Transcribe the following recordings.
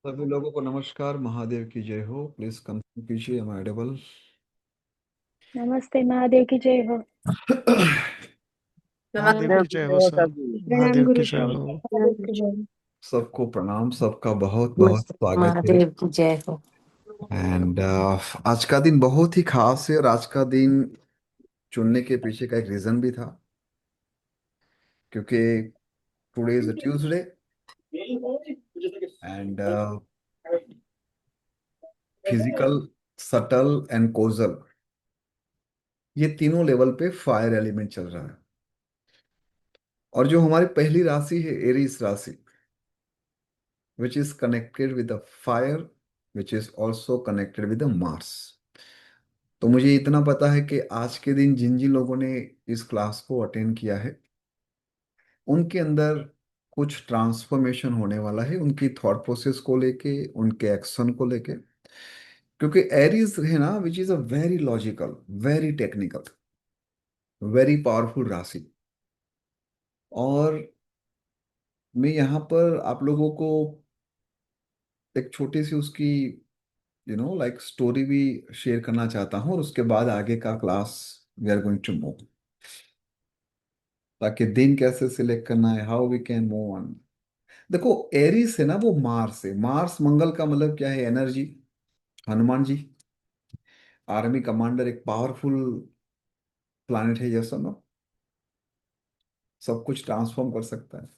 सभी लोगों को नमस्कार। महादेव की जय हो। प्लीज कंफर्म कीजिए, एम आई ऑडिबल? नमस्ते। महादेव की जय हो। महादेव महादेव की की जय जय हो हो सर। सभी। प्रणाम महादेव की गुरु जय जी। हो। महादेव की जय। सबको प्रणाम, सबका बहुत बहुत मस्त स्वागत है। महादेव की जय हो। एंड आज का दिन बहुत ही खास है, और आज का दिन चुनने के पीछे का एक रीजन भी था, क्योंकि today is Tuesday and physical, subtle and causal, ये तीनों लेवल पे फायर एलिमेंट चल रहा है। और जो हमारी पहली राशि है, एरीस राशि, which is connected with the fire, which is also connected with the Mars। तो मुझे इतना पता है कि आज के दिन जिन जिन लोगों ने इस क्लास को अटेंड किया है, उनके अंदर कुछ ट्रांसफॉर्मेशन होने वाला है, उनकी थॉट प्रोसेस को लेके, उनके एक्शन को लेके। क्योंकि एरीज है ना, विच is a very logical, very technical, very powerful राशि। और मैं यहाँ पर आप लोगों को एक छोटी सी उसकी लाइक स्टोरी भी शेयर करना चाहता हूँ, और उसके बाद आगे का class we are going to move, ताकि दिन कैसे सिलेक्ट करना है, how we can move on. देखो, एरिस है ना, वो मार्स है। मार्स मंगल का मतलब क्या है? Energy. Hanuman ji army commander, एक पावरफुल प्लैनेट है, यस और नो? सब कुछ ट्रांसफॉर्म कर सकता है।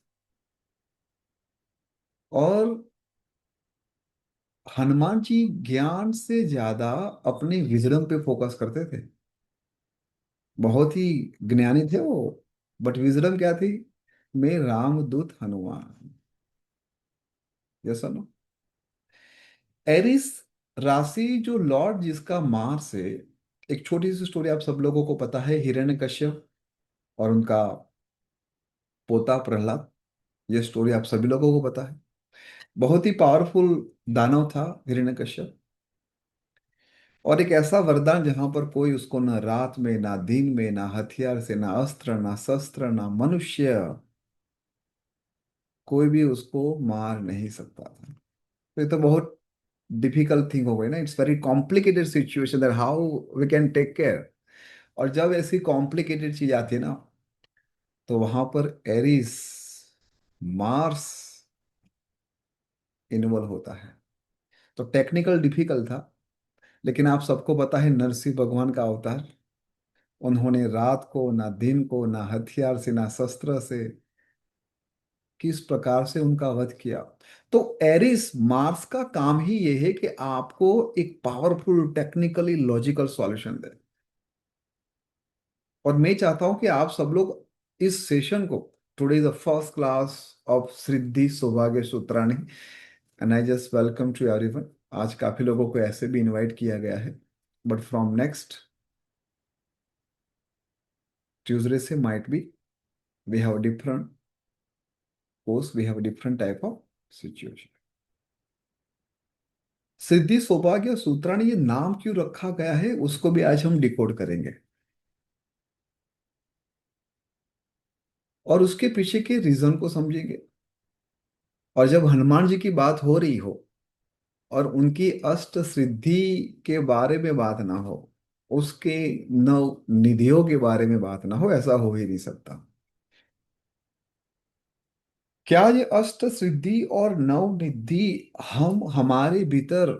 और हनुमान जी ज्ञान से ज्यादा अपने विजडम पे फोकस करते थे। बहुत ही ज्ञानी थे वो, बट विजडम क्या थी? मैं रामदूत हनुमान, यस और नो? एरिस राशि, जो लॉर्ड जिसका मार्स है। एक छोटी सी स्टोरी, आप सब लोगों को पता है, हिरण्यकश्यप और उनका पोता प्रहलाद। ये स्टोरी आप सभी लोगों को पता है। बहुत ही पावरफुल दानव था हिरण्यकश्यप, और एक ऐसा वरदान जहां पर कोई उसको न रात में, ना दिन में, ना हथियार से, ना अस्त्र, ना शस्त्र, ना मनुष्य, कोई भी उसको मार नहीं सकता था। तो ये तो बहुत डिफिकल्ट थिंग हो गई ना। It's very complicated situation, that how we can take care. और जब ऐसी कॉम्प्लिकेटेड चीज आती है ना, तो वहां पर एरिस, मार्स इन्वॉल्व होता है। तो टेक्निकल डिफिकल्ट था, लेकिन आप सबको पता है, नरसिंह भगवान का अवतार। उन्होंने रात को, ना दिन को, ना हथियार से, ना शस्त्र से, किस प्रकार से उनका वध किया। तो एरिस मार्स का काम ही ये है कि आपको एक पावरफुल टेक्निकली लॉजिकल सॉल्यूशन दे। और मैं चाहता हूं कि आप सब लोग इस सेशन को, today is the first class of Siddhi Saubhagya Sutrani, and I just welcome to everyone. आज काफी लोगों को ऐसे भी इनवाइट किया गया है, बट फ्रॉम नेक्स्ट ट्यूसडे से might be we have different course, we have different type of situation. Siddhi Saubhagya Sutrani, ये नाम क्यों रखा गया है, उसको भी आज हम डिकोड करेंगे, और उसके पीछे के रीजन को समझेंगे। और जब हनुमान जी की बात हो रही हो और उनकी अष्ट सिद्धि के बारे में बात ना हो, उसके नव निधियों के बारे में बात ना हो, ऐसा हो ही नहीं सकता। क्या ये अष्ट सिद्धि और नव निधि हम हमारे भीतर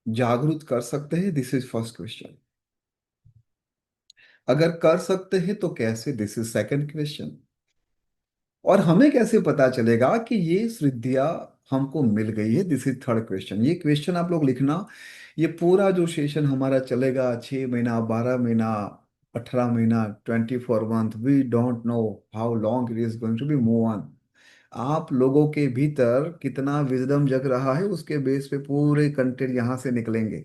जागृत कर सकते हैं? This is first question. अगर कर सकते हैं तो कैसे? This is second question. और हमें कैसे पता चलेगा कि ये सिद्धियां हमको मिल गई है? This is third question. ये क्वेश्चन आप लोग लिखना। ये पूरा जो सेशन हमारा चलेगा, 6 महीना, 12 महीना, 18 महीना, 24 month, we don't know how long it is going to be move on. आप लोगों के भीतर कितना विजडम जग रहा है, उसके बेस पे पूरे कंटेंट यहाँ से निकलेंगे।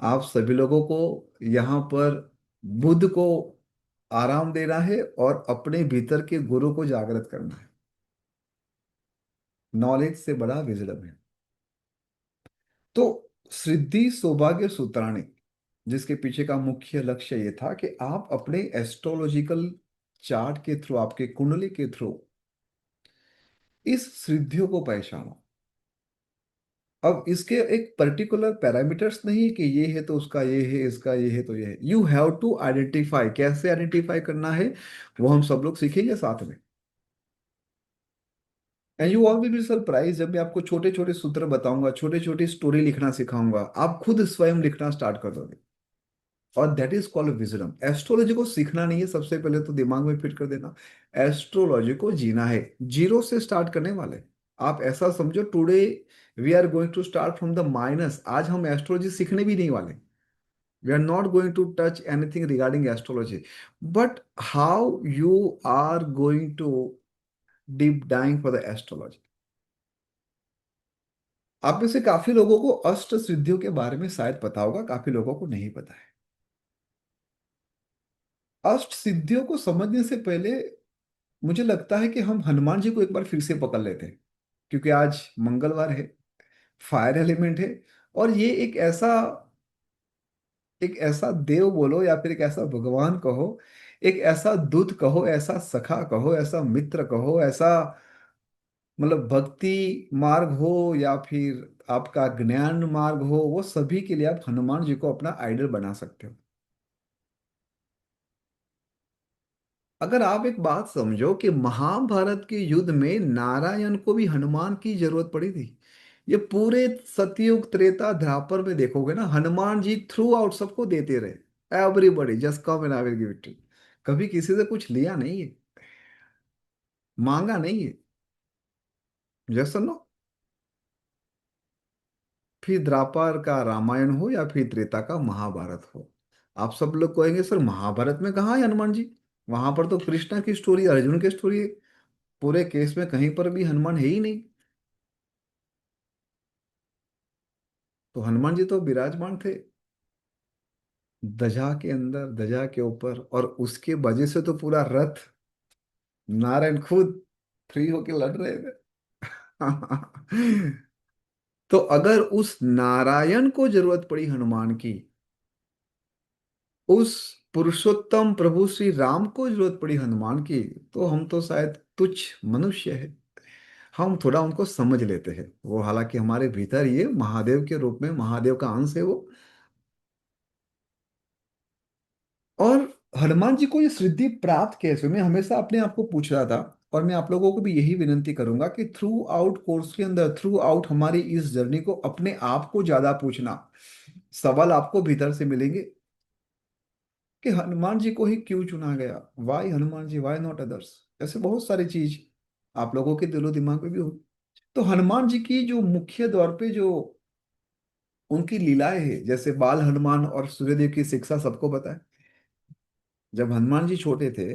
आप सभी लोगों को यहाँ पर बुद्ध को आराम देना है, और अपने भीतर के गुरु को जागृत करना है। नॉलेज से बड़ा विजडम है। तो सिद्धि सौभाग्य सूत्राणी, जिसके पीछे का मुख्य लक्ष्य ये था कि आप अपने एस्ट्रोलॉजिकल चार्ट के थ्रू, आपके कुंडली के थ्रू, इस सिद्धियों को पहचानो। अब इसके एक पर्टिकुलर पैरामीटर्स नहीं है कि ये है तो उसका ये है, इसका ये है तो ये है। यू हैव टू आइडेंटिफाई, कैसे आइडेंटिफाई करना है वो हम सब लोग सीखेंगे साथ में। And you all will be surprise, जब मैं आपको छोटे छोटे सूत्र बताऊंगा, छोटे छोटे स्टोरी लिखना सिखाऊंगा, आप खुद स्वयं लिखना स्टार्ट कर दोगे। और that is called wisdom. Astrology को सीखना नहीं है, सबसे पहले तो दिमाग में फिट कर देना। एस्ट्रोलॉजी को जीना है, जीरो से स्टार्ट करने वाले। आप ऐसा समझो, today we are going to start from the minus. आज हम एस्ट्रोलॉजी सीखने भी नहीं वाले। We are not going to touch anything regarding astrology, but how you are going to deep dying for the astrology. आप में से काफी लोगों को अष्ट सिद्धियों के बारे में शायद पता होगा, काफी लोगों को नहीं पता है। अष्ट सिद्धियों को समझने से पहले मुझे लगता है कि हम हनुमान जी को एक बार फिर से पकड़ लेते हैं, क्योंकि आज मंगलवार है, फायर एलिमेंट है। और ये एक ऐसा देव बोलो या फिर एक ऐसा भगवान कहो, एक ऐसा दूत कहो, ऐसा सखा कहो, ऐसा मित्र कहो, ऐसा मतलब भक्ति मार्ग हो या फिर आपका ज्ञान मार्ग हो, वो सभी के लिए आप हनुमान जी को अपना आइडल बना सकते हो। अगर आप एक बात समझो कि महाभारत के युद्ध में नारायण को भी हनुमान की जरूरत पड़ी थी। ये पूरे सतयुग त्रेता द्वापर में देखोगे ना, हनुमान जी थ्रू आउट सबको देते रहे। Everybody just come and I will give it to. कभी किसी से कुछ लिया नहीं है, मांगा नहीं है। जैसा नो, फिर द्वापर का रामायण हो या फिर त्रेता का महाभारत हो, आप सब लोग कहेंगे सर महाभारत में कहाँ है हनुमान जी? वहां पर तो कृष्णा की स्टोरी, अर्जुन की स्टोरी है। पूरे केस में कहीं पर भी हनुमान है ही नहीं। तो हनुमान जी तो विराजमान थे ध्वजा के अंदर, ध्वजा के ऊपर, और उसके वजह से तो पूरा रथ नारायण खुद फ्री होके लड़ रहे थे। तो अगर उस नारायण को जरूरत पड़ी हनुमान की, उस पुरुषोत्तम प्रभु श्री राम को जरूरत पड़ी हनुमान की, तो हम तो शायद तुच्छ मनुष्य है। हम थोड़ा उनको समझ लेते हैं, वो हालांकि हमारे भीतर ये महादेव के रूप में, महादेव का अंश है वो। और हनुमान जी को ये सिद्धि प्राप्त कैसे, मैं हमेशा अपने आप को पूछ रहा था। और मैं आप लोगों को भी यही विनती करूंगा कि थ्रू आउट कोर्स के अंदर, थ्रू आउट हमारी इस जर्नी को अपने आप को ज्यादा पूछना। सवाल आपको भीतर से मिलेंगे कि हनुमान जी को ही क्यों चुना गया, why Hanuman ji, why not others. ऐसे बहुत सारी चीज आप लोगों के दिलो दिमाग में भी हो। तो हनुमान जी की जो मुख्य तौर पे जो उनकी लीलाएं है, जैसे बाल हनुमान और सूर्यदेव की शिक्षा सबको पता है। जब हनुमान जी छोटे थे,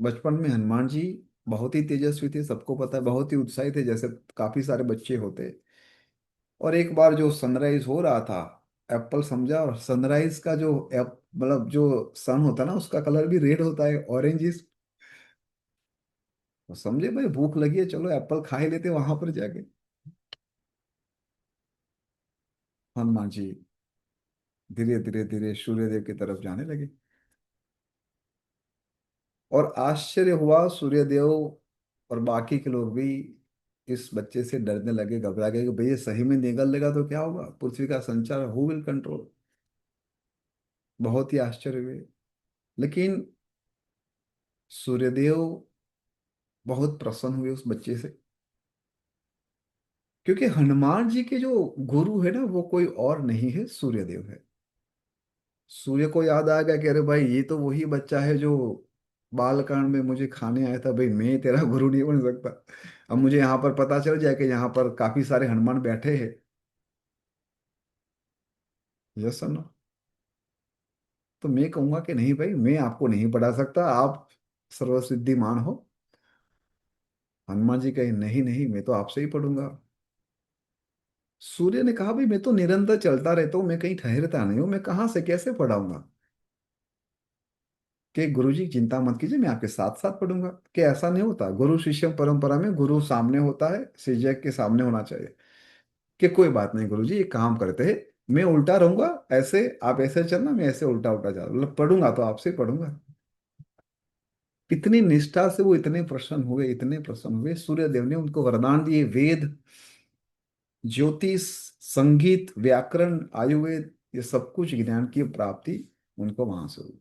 बचपन में हनुमान जी बहुत ही तेजस्वी थे, सबको पता है, बहुत ही उत्साही थे, जैसे काफी सारे बच्चे होते। और एक बार जो सनराइज हो रहा था, एप्पल समझा, और सनराइज का जो मतलब जो सन होता है ना, उसका कलर भी रेड होता है, ऑरेंज। तो समझे भाई भूख लगी है, चलो एप्पल खा ही लेते वहां पर जाके। हनुमान जी धीरे धीरे धीरे सूर्यदेव की तरफ जाने लगे। और आश्चर्य हुआ, सूर्यदेव और बाकी के लोग भी इस बच्चे से डरने लगे, घबरा गए कि भाई ये सही में निगल लेगा तो क्या होगा, पृथ्वी का संचार हु विल कंट्रोल। बहुत ही आश्चर्य हुए। लेकिन सूर्यदेव बहुत प्रसन्न हुए उस बच्चे से, क्योंकि हनुमान जी के जो गुरु है ना, वो कोई और नहीं है, सूर्यदेव है। सूर्य को याद आ गया कि अरे भाई ये तो वही बच्चा है जो बालकांड में मुझे खाने आया था, भाई मैं तेरा गुरु नहीं बन सकता। अब मुझे यहाँ पर पता चल जाए कि यहाँ पर काफी सारे हनुमान बैठे हैं। Yes sir no. तो मैं कहूंगा कि नहीं भाई, मैं आपको नहीं पढ़ा सकता, आप सर्वसिद्धिमान हो। हनुमान जी कहे नहीं नहीं, मैं तो आपसे ही पढ़ूंगा। सूर्य ने कहा भाई मैं तो निरंतर चलता रहता हूँ, मैं कहीं ठहरता नहीं हूँ, मैं कहाँ से कैसे पढ़ाऊंगा। कि गुरुजी चिंता मत कीजिए, मैं आपके साथ साथ पढ़ूंगा। कि ऐसा नहीं होता, गुरु शिष्य परंपरा में गुरु सामने होता है, शिष्य के सामने होना चाहिए। कि कोई बात नहीं गुरुजी, एक काम करते हैं, मैं उल्टा रहूंगा, ऐसे आप ऐसे चलना, मैं ऐसे उल्टा उल्टा जा, मतलब पढ़ूंगा तो आपसे ही पढ़ूंगा। इतनी निष्ठा से वो इतने प्रसन्न हुए, इतने प्रसन्न हुए, सूर्यदेव ने उनको वरदान दिए, वेद ज्योतिष, संगीत, व्याकरण, आयुर्वेद, ये सब कुछ ज्ञान की प्राप्ति उनको वहां से हुई।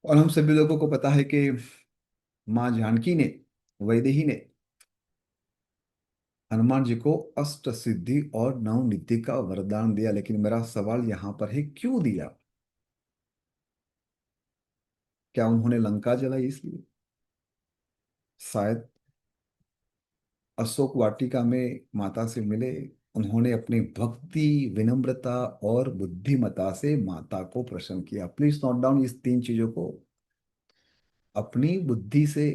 और हम सभी लोगों को पता है कि माँ जानकी ने, वैदेही ने हनुमान जी को अष्ट सिद्धि और नव निधि का वरदान दिया। लेकिन मेरा सवाल यहाँ पर है, क्यों दिया? क्या उन्होंने लंका जलाई इसलिए? शायद अशोक वाटिका में माता से मिले, उन्होंने अपनी भक्ति, विनम्रता और बुद्धिमत्ता से माता को प्रसन्न किया। प्लीज नोट डाउन इस तीन चीजों को। अपनी बुद्धि से,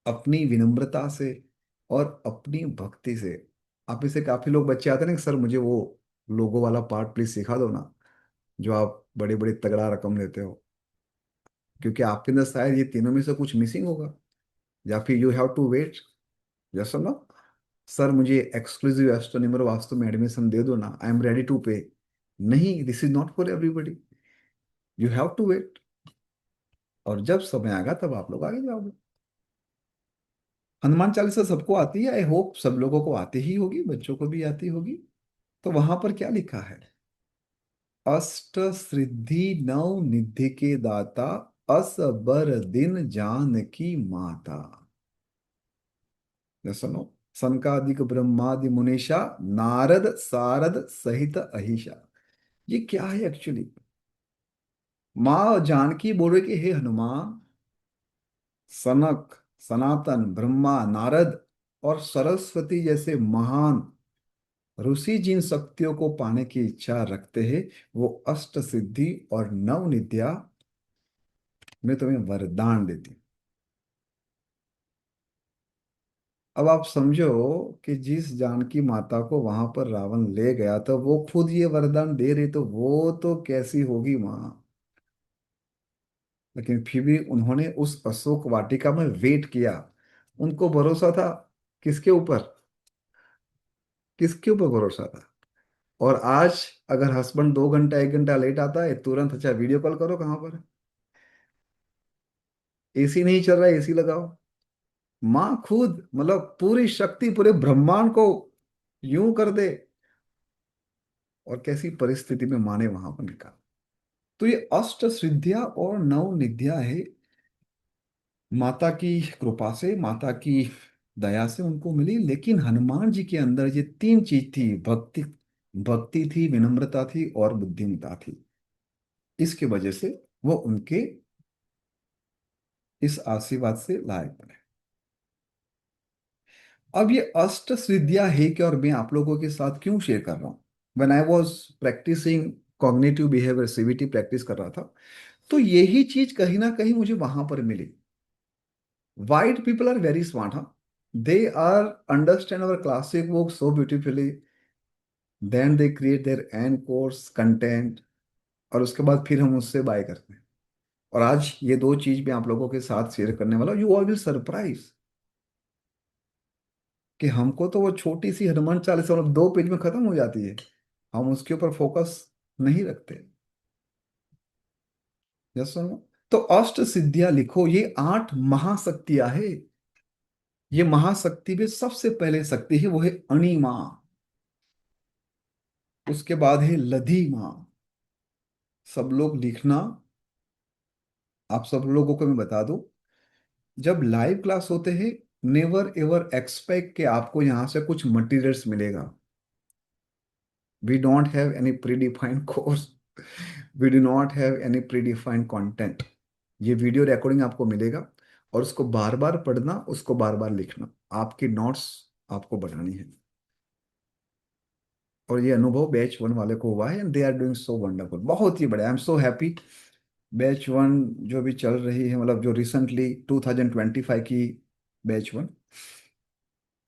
अपनी विनम्रता से और अपनी भक्ति से। आप इसे, काफी लोग बच्चे आते हैं ना कि सर मुझे वो लोगो वाला पार्ट प्लीज सिखा दो ना, जो आप बड़ी बड़ी तगड़ा रकम लेते हो। क्योंकि आपके अंदर शायद ये तीनों में से कुछ मिसिंग होगा। या फिर you have to wait. Yes और नो? सर मुझे एक्सक्लूसिव एस्ट्रोनॉमर वास्तु में एडमिशन दे दो ना, I am ready to pay. नहीं, this is not for everybody. You have to wait. और जब समय आएगा तब आप लोग आगे जाओगे। हनुमान चालीसा सबको आती है, आई होप सब लोगों को आती ही होगी, बच्चों को भी आती होगी। तो वहां पर क्या लिखा है? अष्ट सिद्धि नव निधि के दाता, असबर दिन जानकी माता। या सुनो, सनकादिक ब्रह्मादि मुनीषा, नारद सारद सहित अहिषा। ये क्या है एक्चुअली? माँ जानकी बोल रही कि हे हनुमान, सनक, सनातन, ब्रह्मा, नारद और सरस्वती जैसे महान ऋषि जिन शक्तियों को पाने की इच्छा रखते हैं, वो अष्ट सिद्धि और नव नित्या मैं तुम्हें वरदान देती हूँ। अब आप समझो कि जिस जानकी माता को वहां पर रावण ले गया तो वो खुद ये वरदान दे रही, तो वो तो कैसी होगी माँ। लेकिन फिर भी उन्होंने उस अशोक वाटिका में वेट किया। उनको भरोसा था। किसके ऊपर? किसके ऊपर भरोसा था? और आज अगर हस्बैंड 2 घंटा 1 घंटा लेट आता है, तुरंत अच्छा वीडियो कॉल करो, कहाँ पर है? एसी नहीं चल रहा है, एसी लगाओ। माँ खुद, मतलब पूरी शक्ति पूरे ब्रह्मांड को यूं कर दे। और कैसी परिस्थिति में माँ ने वहां पर निकाला। तो ये अष्ट सिद्धियां और नव निधियां है, माता की कृपा से, माता की दया से उनको मिली। लेकिन हनुमान जी के अंदर ये तीन चीज थी, भक्ति, भक्ति थी, विनम्रता थी और बुद्धिमत्ता थी। इसके वजह से वो उनके इस आशीर्वाद से लायक बने। अब ये अष्ट सिद्धियां है क्या, और मैं आप लोगों के साथ क्यों शेयर कर रहा हूं? When I was practising cognitive behaviour, CBT practice कर रहा था, तो यही चीज कहीं ना कहीं मुझे वहां पर मिली। White people are very smart, हाँ। They are understand our classic book so beautifully, then they create their and course content, और उसके बाद फिर हम उससे बाय करते हैं। और आज ये दो चीज मैं आप लोगों के साथ शेयर करने वाला हूं। यू ऑल विल सरप्राइज कि हमको तो वो छोटी सी हनुमान चालीसा मतलब 2 पेज में खत्म हो जाती है, हम उसके ऊपर फोकस नहीं रखते। यस सुनो, तो अष्ट सिद्धियां लिखो, ये 8 महाशक्तियां है। ये महाशक्ति में सबसे पहले शक्ति है वो है अणि माँ। उसके बाद है लधी माँ। सब लोग लिखना। आप सब लोगों को मैं बता दूं, जब लाइव क्लास होते हैं, नेवर एवर एक्सपेक्ट कि आपको यहाँ से कुछ मटेरियल्स मिलेगा। We don't have any predefined course, we do not have any predefined content. ये वीडियो रिकॉर्डिंग आपको मिलेगा, और उसको बार बार पढ़ना, उसको बार बार लिखना, आपकी नोट्स आपको बनानी है। और ये अनुभव बैच 1 वाले को हुआ है, and they are doing so wonderful, बहुत ही बढ़िया, I am so happy. Batch 1 जो भी चल रही है, मतलब जो रिसेंटली 2025 की बैच 1,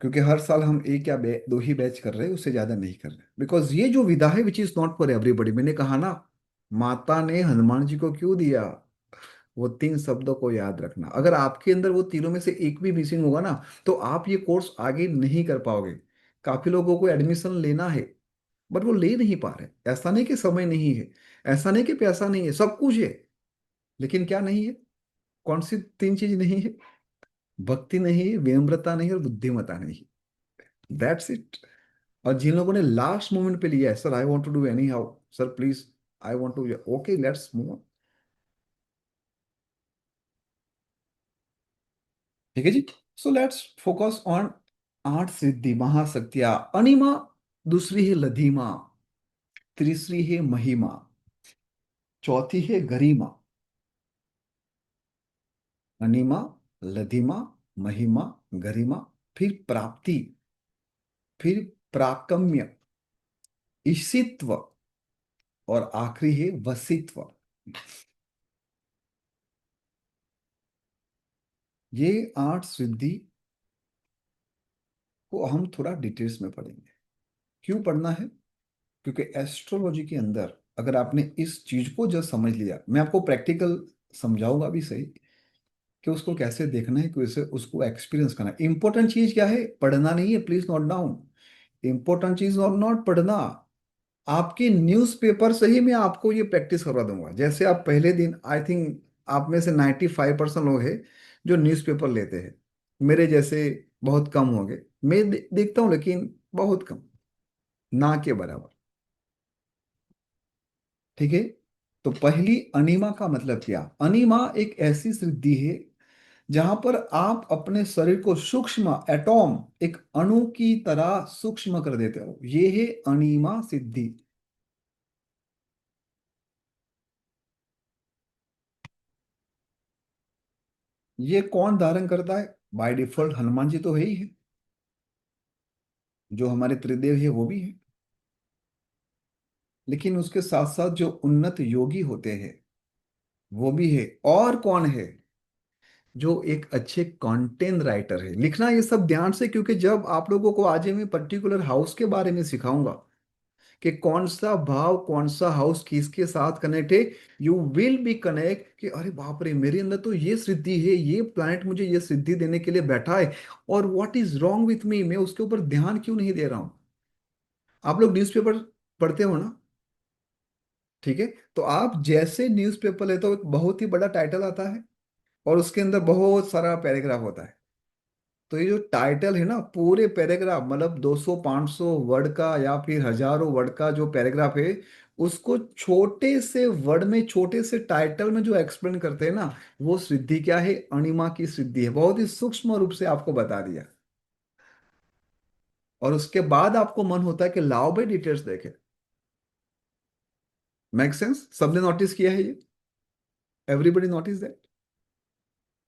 क्योंकि हर साल हम एक या दो ही बैच कर रहे हैं, उससे ज्यादा नहीं कर रहे, बिकॉज ये जो विधा है which is not for everybody. मैंने कहा ना, माता ने हनुमान जी को क्यों दिया? वो 3 शब्दों को याद रखना। अगर आपके अंदर वो तीनों में से एक भी मिसिंग होगा ना, तो आप ये कोर्स आगे नहीं कर पाओगे। काफी लोगों को एडमिशन लेना है, बट वो ले नहीं पा रहे। ऐसा नहीं कि समय नहीं है, ऐसा नहीं कि पैसा नहीं है, सब कुछ है। लेकिन क्या नहीं है? कौन सी 3 चीज नहीं है? भक्ति नहीं, विनम्रता नहीं और बुद्धिमत्ता नहीं। That's it. और जिन लोगों ने लास्ट मोमेंट पे लिया है, sir I want to do anyhow, sir please I want to, okay let's move. ठीक है जी। सो लेट्स फोकस ऑन आठ सिद्धि महाशक्तियां। अनिमा, दूसरी है लधीमा, तीसरी है महिमा, चौथी है गरिमा। अनिमा, लधिमा, महिमा, गरिमा, फिर प्राप्ति, फिर प्राकम्य, ईशित्व, और आखिरी है वसित्व। ये आठ सिद्धि को हम थोड़ा डिटेल्स में पढ़ेंगे। क्यों पढ़ना है? क्योंकि एस्ट्रोलॉजी के अंदर अगर आपने इस चीज को जब समझ लिया, मैं आपको प्रैक्टिकल समझाऊंगा भी सही कि उसको कैसे देखना है, कैसे उसको एक्सपीरियंस करना है। इंपॉर्टेंट चीज क्या है? पढ़ना नहीं है, प्लीज नोट डाउन। इंपॉर्टेंट चीज और नॉट पढ़ना। आपके न्यूज़पेपर से ही मैं आपको ये प्रैक्टिस करवा दूंगा। जैसे आप पहले दिन, आई थिंक आप में से 95% लोग हैं जो न्यूज़पेपर लेते हैं। मेरे जैसे बहुत कम होंगे। मैं देखता हूँ लेकिन बहुत कम, ना के बराबर। ठीक है। तो पहली अनीमा का मतलब क्या? अनीमा एक ऐसी सिद्धि है जहां पर आप अपने शरीर को सूक्ष्म एटॉम, एक अणु की तरह सूक्ष्म कर देते हो। ये है अनीमा सिद्धि। ये कौन धारण करता है? बाय डिफॉल्ट हनुमान जी तो है ही है, जो हमारे त्रिदेव है वो भी है। लेकिन उसके साथ साथ जो उन्नत योगी होते हैं वो भी है। और कौन है? जो एक अच्छे कंटेंट राइटर है। लिखना ये सब ध्यान से, क्योंकि जब आप लोगों को आज मैं पर्टिकुलर हाउस के बारे में सिखाऊंगा कि कौन सा भाव, कौन सा हाउस किसके साथ कनेक्ट है, यू विल बी कनेक्ट कि अरे बाप रे, मेरे अंदर तो ये सिद्धि है, ये प्लैनेट मुझे ये सिद्धि देने के लिए बैठा है, और what is wrong with me, मैं उसके ऊपर ध्यान क्यों नहीं दे रहा हूं। आप लोग न्यूज़पेपर पढ़ते हो ना? ठीक है। तो आप जैसे न्यूज़पेपर लेते हो, एक बहुत ही बड़ा टाइटल आता है और उसके अंदर बहुत सारा पैराग्राफ होता है। तो ये जो टाइटल है ना, पूरे पैराग्राफ मतलब 200 500 वर्ड का या फिर हजारों वर्ड का जो पैराग्राफ है, उसको छोटे से वर्ड में, छोटे से टाइटल में जो एक्सप्लेन करते हैं ना, वो सिद्धि क्या है? अणिमा की सिद्धि है। बहुत ही सूक्ष्म रूप से आपको बता दिया। और उसके बाद आपको मन होता है कि लाओ भाई डिटेल्स देखे। Make sense? सबने नोटिस किया है ये? Everybody notice that?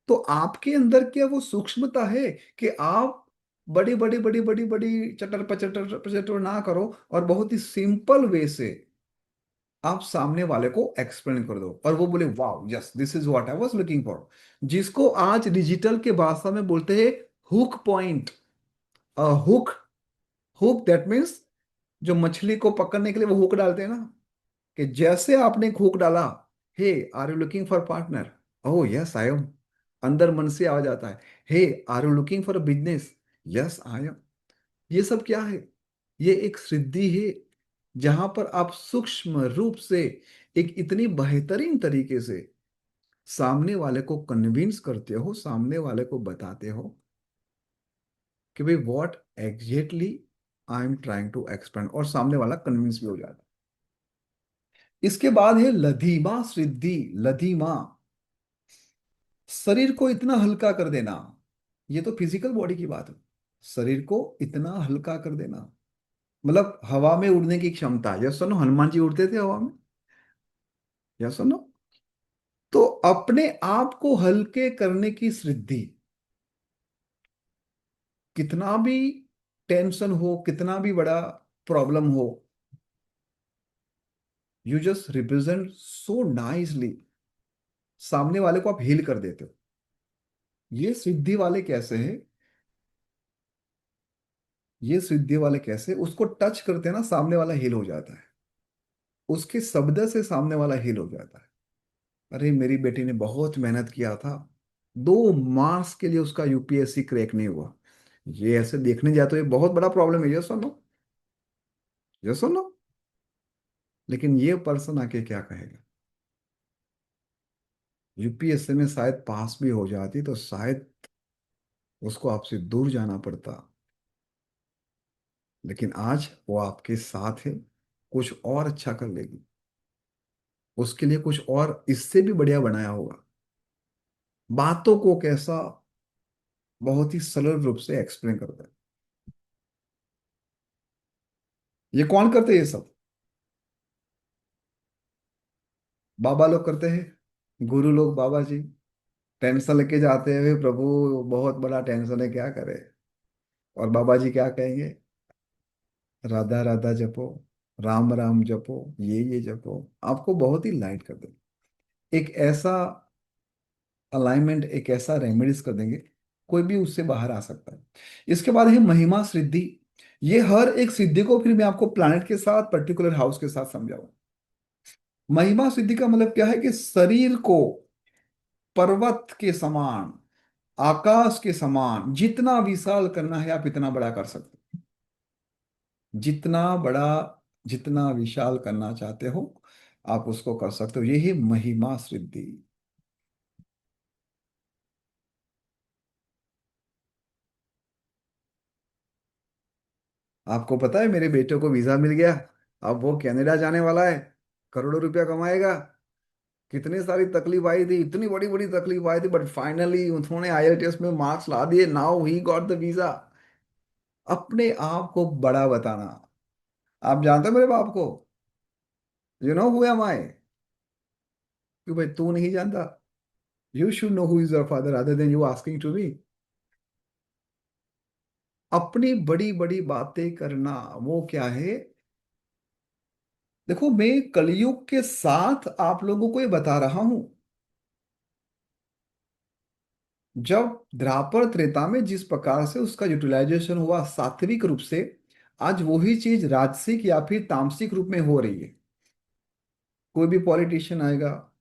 तो आपके अंदर क्या वो सूक्ष्मता है कि आप बड़ी बड़ी बड़ी बड़ी बड़ी चटर पचटर पचटर ना करो, और बहुत ही सिंपल वे से आप सामने वाले को एक्सप्लेन कर दो और वो बोले wow yes this is what I was looking for. जिसको आज डिजिटल के भाषा में बोलते हैं hook point. Hook, hook that means जो मछली को पकड़ने के लिए वो हुक डालते हैं ना, कि जैसे आपने एक हुक डाला, hey are you looking for partner, oh yes I am, अंदर मन से आ जाता है, hey are you looking for a business, yes I am. ये सब क्या है? ये एक सिद्धि है जहां पर आप सूक्ष्म रूप से एक इतनी बेहतरीन तरीके से सामने वाले को कन्विंस करते हो, सामने वाले को बताते हो कि भाई what exactly I am trying to explain, और सामने वाला कन्विंस भी हो जाता है। इसके बाद है लधीमा सिद्धि। लधीमा, शरीर को इतना हल्का कर देना। ये तो फिजिकल बॉडी की बात है। शरीर को इतना हल्का कर देना मतलब हवा में उड़ने की क्षमता। यस सुनो, हनुमान जी उड़ते थे हवा में। यस सुनो। तो अपने आप को हल्के करने की सिद्धि। कितना भी टेंशन हो, कितना भी बड़ा प्रॉब्लम हो, you just represent so nicely, सामने वाले को आप हील कर देते हो। ये सिद्धि वाले कैसे हैं? ये सिद्धि वाले कैसे? उसको टच करते हैं ना, सामने वाला हील हो जाता है। उसके शब्द से सामने वाला हील हो जाता है। अरे मेरी बेटी ने बहुत मेहनत किया था, 2 मार्क्स के लिए उसका यूपीएससी क्रैक नहीं हुआ। ये ऐसे देखने जाए तो ये बहुत बड़ा प्रॉब्लम है। ये सुनो, ये सुनो। लेकिन ये पर्सन आके क्या कहेगा? यूपीएससी में शायद पास भी हो जाती तो शायद उसको आपसे दूर जाना पड़ता। लेकिन आज वो आपके साथ है, कुछ और अच्छा कर लेगी, उसके लिए कुछ और इससे भी बढ़िया बनाया होगा। बातों को कैसा बहुत ही सरल रूप से एक्सप्लेन करता है। ये कौन करते हैं ये सब? बाबा लोग करते हैं, गुरु लोग, बाबा जी। टेंशन लेके जाते हैं, "हे प्रभु, बहुत बड़ा टेंशन है, क्या करे?" और बाबा जी क्या कहेंगे? राधा राधा जपो, राम राम जपो, ये जपो। आपको बहुत ही लाइट कर देंगे, एक ऐसा अलाइनमेंट, एक ऐसा रेमेडीज कर देंगे, कोई भी उससे बाहर आ सकता है। इसके बाद है महिमा सिद्धि। ये हर एक सिद्धि को फिर मैं आपको प्लैनेट के साथ, पर्टिकुलर हाउस के साथ समझाऊं। महिमा सिद्धि का मतलब क्या है कि शरीर को पर्वत के समान, आकाश के समान जितना विशाल करना है आप इतना बड़ा कर सकते जितना बड़ा, जितना विशाल करना चाहते हो आप उसको कर सकते हो। यही महिमा सिद्धि। आपको पता है मेरे बेटे को वीजा मिल गया, अब वो कनाडा जाने वाला है, करोड़ों रुपया कमाएगा। कितनी सारी तकलीफ आई थी, इतनी बड़ी बड़ी तकलीफ आई थी, बट फाइनली उन्होंने आईएलटीएस में मार्क्स ला दिए, now he got the visa. अपने आप को बड़ा बताना। आप जानते हो मेरे बाप को? You know who am I? क्यों भाई, तू नहीं जानता? You should know who is your father other than you asking to me. अपनी बड़ी बड़ी बातें करना, वो क्या है? देखो, मैं कलयुग के साथ आप लोगों को ये बता रहा हूं। जब द्वापर त्रेता में जिस प्रकार से उसका यूटिलाइजेशन हुआ सात्विक रूप से, आज वही चीज राजसिक या फिर तामसिक रूप में हो रही है। कोई भी पॉलिटिशियन आएगा,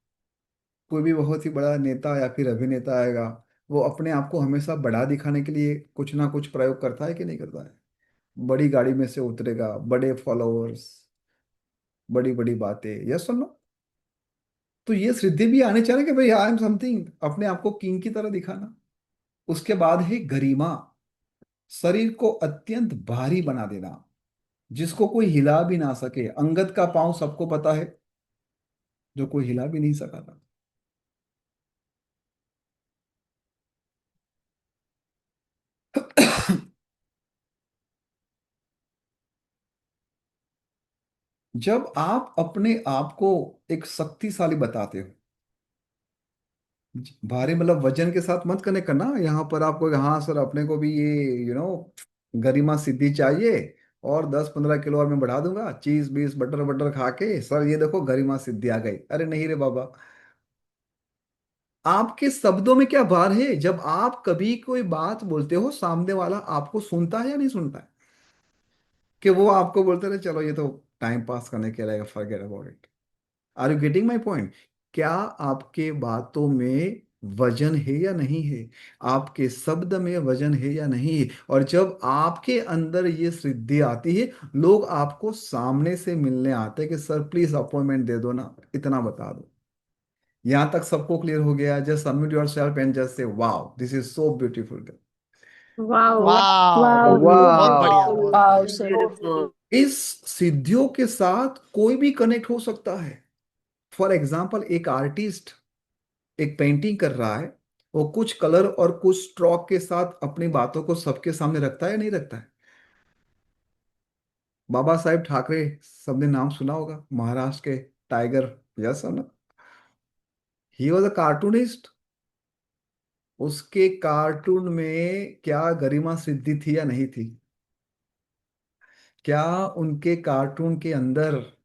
कोई भी बहुत ही बड़ा नेता या फिर अभिनेता आएगा, वो अपने आप को हमेशा बड़ा दिखाने के लिए कुछ ना कुछ प्रयोग करता है कि नहीं करता है? बड़ी गाड़ी में से उतरेगा, बड़े फॉलोअर्स, बड़ी बड़ी बातें, यस और नो? तो ये सिद्धि भी आने चाहिए कि भाई आई एम समथिंग, अपने आप को किंग की तरह दिखाना। उसके बाद है गरिमा। शरीर को अत्यंत भारी बना देना, जिसको कोई हिला भी ना सके। अंगद का पांव सबको पता है, जो कोई हिला भी नहीं सका था। जब आप अपने आप को एक शक्तिशाली बताते हो, भारी मतलब वजन के साथ मत कनेक्ट करना यहाँ पर आपको, हाँ सर अपने को भी ये गरिमा सिद्धि चाहिए, और 10-15 किलो और मैं बढ़ा दूंगा, चीज बीस बटर बटर खा के, सर ये देखो गरिमा सिद्धि आ गई। अरे नहीं रे बाबा, आपके शब्दों में क्या भार है? जब आप कभी कोई बात बोलते हो, सामने वाला आपको सुनता है या नहीं सुनता है? कि वो आपको बोलते रहे चलो ये तो टाइम पास करने के लिए, forget about it. Are you getting my point? क्या आपके बातों में वजन है या नहीं है? आपके शब्द में वजन है या नहीं है? और जब आपके अंदर ये सिद्धि आती है, लोग आपको सामने से मिलने आते हैं कि सर प्लीज अपॉइंटमेंट दे दो ना, इतना बता दो। यहां तक सबको क्लियर हो गया? Just submit your self and just से wow this is so beautiful. Wow. वाह, बहुत वाओ, बढ़िया, वाह! बहुत वाओ बढ़िया। सर। इस सिद्धियों के साथ कोई भी कनेक्ट हो सकता है। फॉर एग्जाम्पल, एक आर्टिस्ट एक पेंटिंग कर रहा है, वो कुछ कलर और कुछ स्ट्रोक के साथ अपनी बातों को सबके सामने रखता है या नहीं रखता है? बाबा साहेब ठाकरे, सबने नाम सुना होगा, महाराष्ट्र के टाइगर। यस सर ना? He was a cartoonist. उसके कार्टून में क्या गरिमा सिद्धि थी या नहीं थी? क्या उनके कार्टून के अंदर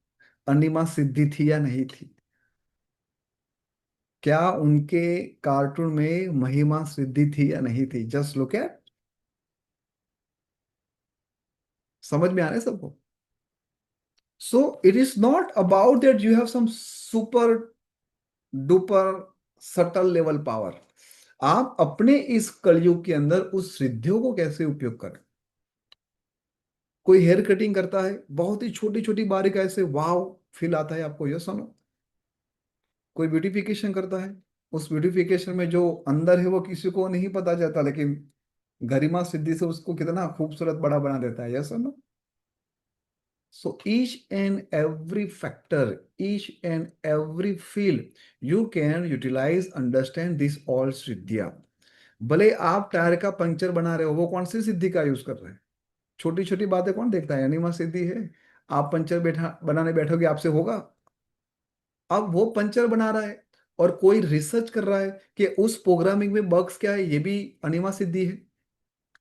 अनिमा सिद्धि थी या नहीं थी? क्या उनके कार्टून में महिमा सिद्धि थी या नहीं थी? Just look at. समझ में आ रहा है सबको? So it is not about that you have some super duper subtle level power. आप अपने इस कलयुग के अंदर उस सिद्धियों को कैसे उपयोग करें? कोई हेयर कटिंग करता है, बहुत ही छोटी छोटी बारीक ऐसे वाव फील आता है आपको, ये सुनो। कोई ब्यूटिफिकेशन करता है, उस ब्यूटिफिकेशन में जो अंदर है वो किसी को नहीं पता चलता, लेकिन गरिमा सिद्धि से उसको कितना खूबसूरत बड़ा बना देता है, यस और no? So each and every factor, each and every field, you can utilize, understand this all सिद्धियां। भले आप टायर का पंक्चर बना रहे हो, वो कौन सी सिद्धि का यूज कर रहे हैं? छोटी छोटी बातें कौन देखता है, अनिमा सिद्धि है। आप पंचर बैठा बनाने बैठोगे, आपसे होगा? अब वो पंचर बना रहा है और कोई रिसर्च कर रहा है कि उस प्रोग्रामिंग में बग्स क्या है, ये भी अनिमा सिद्धि है।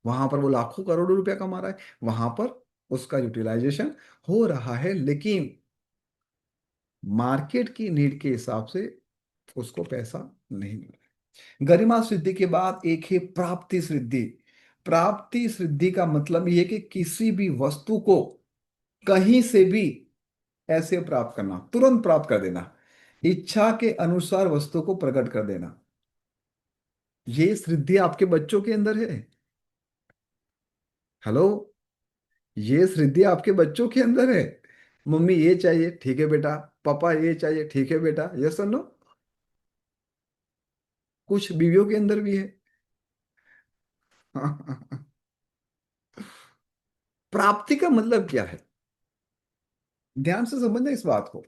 वहां पर वो लाखों करोड़ों रुपया कमा रहा है, वहां पर उसका यूटिलाइजेशन हो रहा है, लेकिन मार्केट की नीड के हिसाब से उसको पैसा नहीं मिल रहा। गरिमा सिद्धि के बाद एक है प्राप्ति सिद्धि। प्राप्ति सिद्धि का मतलब ये कि किसी भी वस्तु को कहीं से भी ऐसे प्राप्त करना, तुरंत प्राप्त कर देना, इच्छा के अनुसार वस्तु को प्रकट कर देना। ये सिद्धि आपके बच्चों के अंदर है। हेलो, ये सिद्धि आपके बच्चों के अंदर है। मम्मी ये चाहिए, ठीक है बेटा। पापा ये चाहिए, ठीक है बेटा। ये सुनो, कुछ बीवियों के अंदर भी है। प्राप्ति का मतलब क्या है? ध्यान से समझना इस बात को।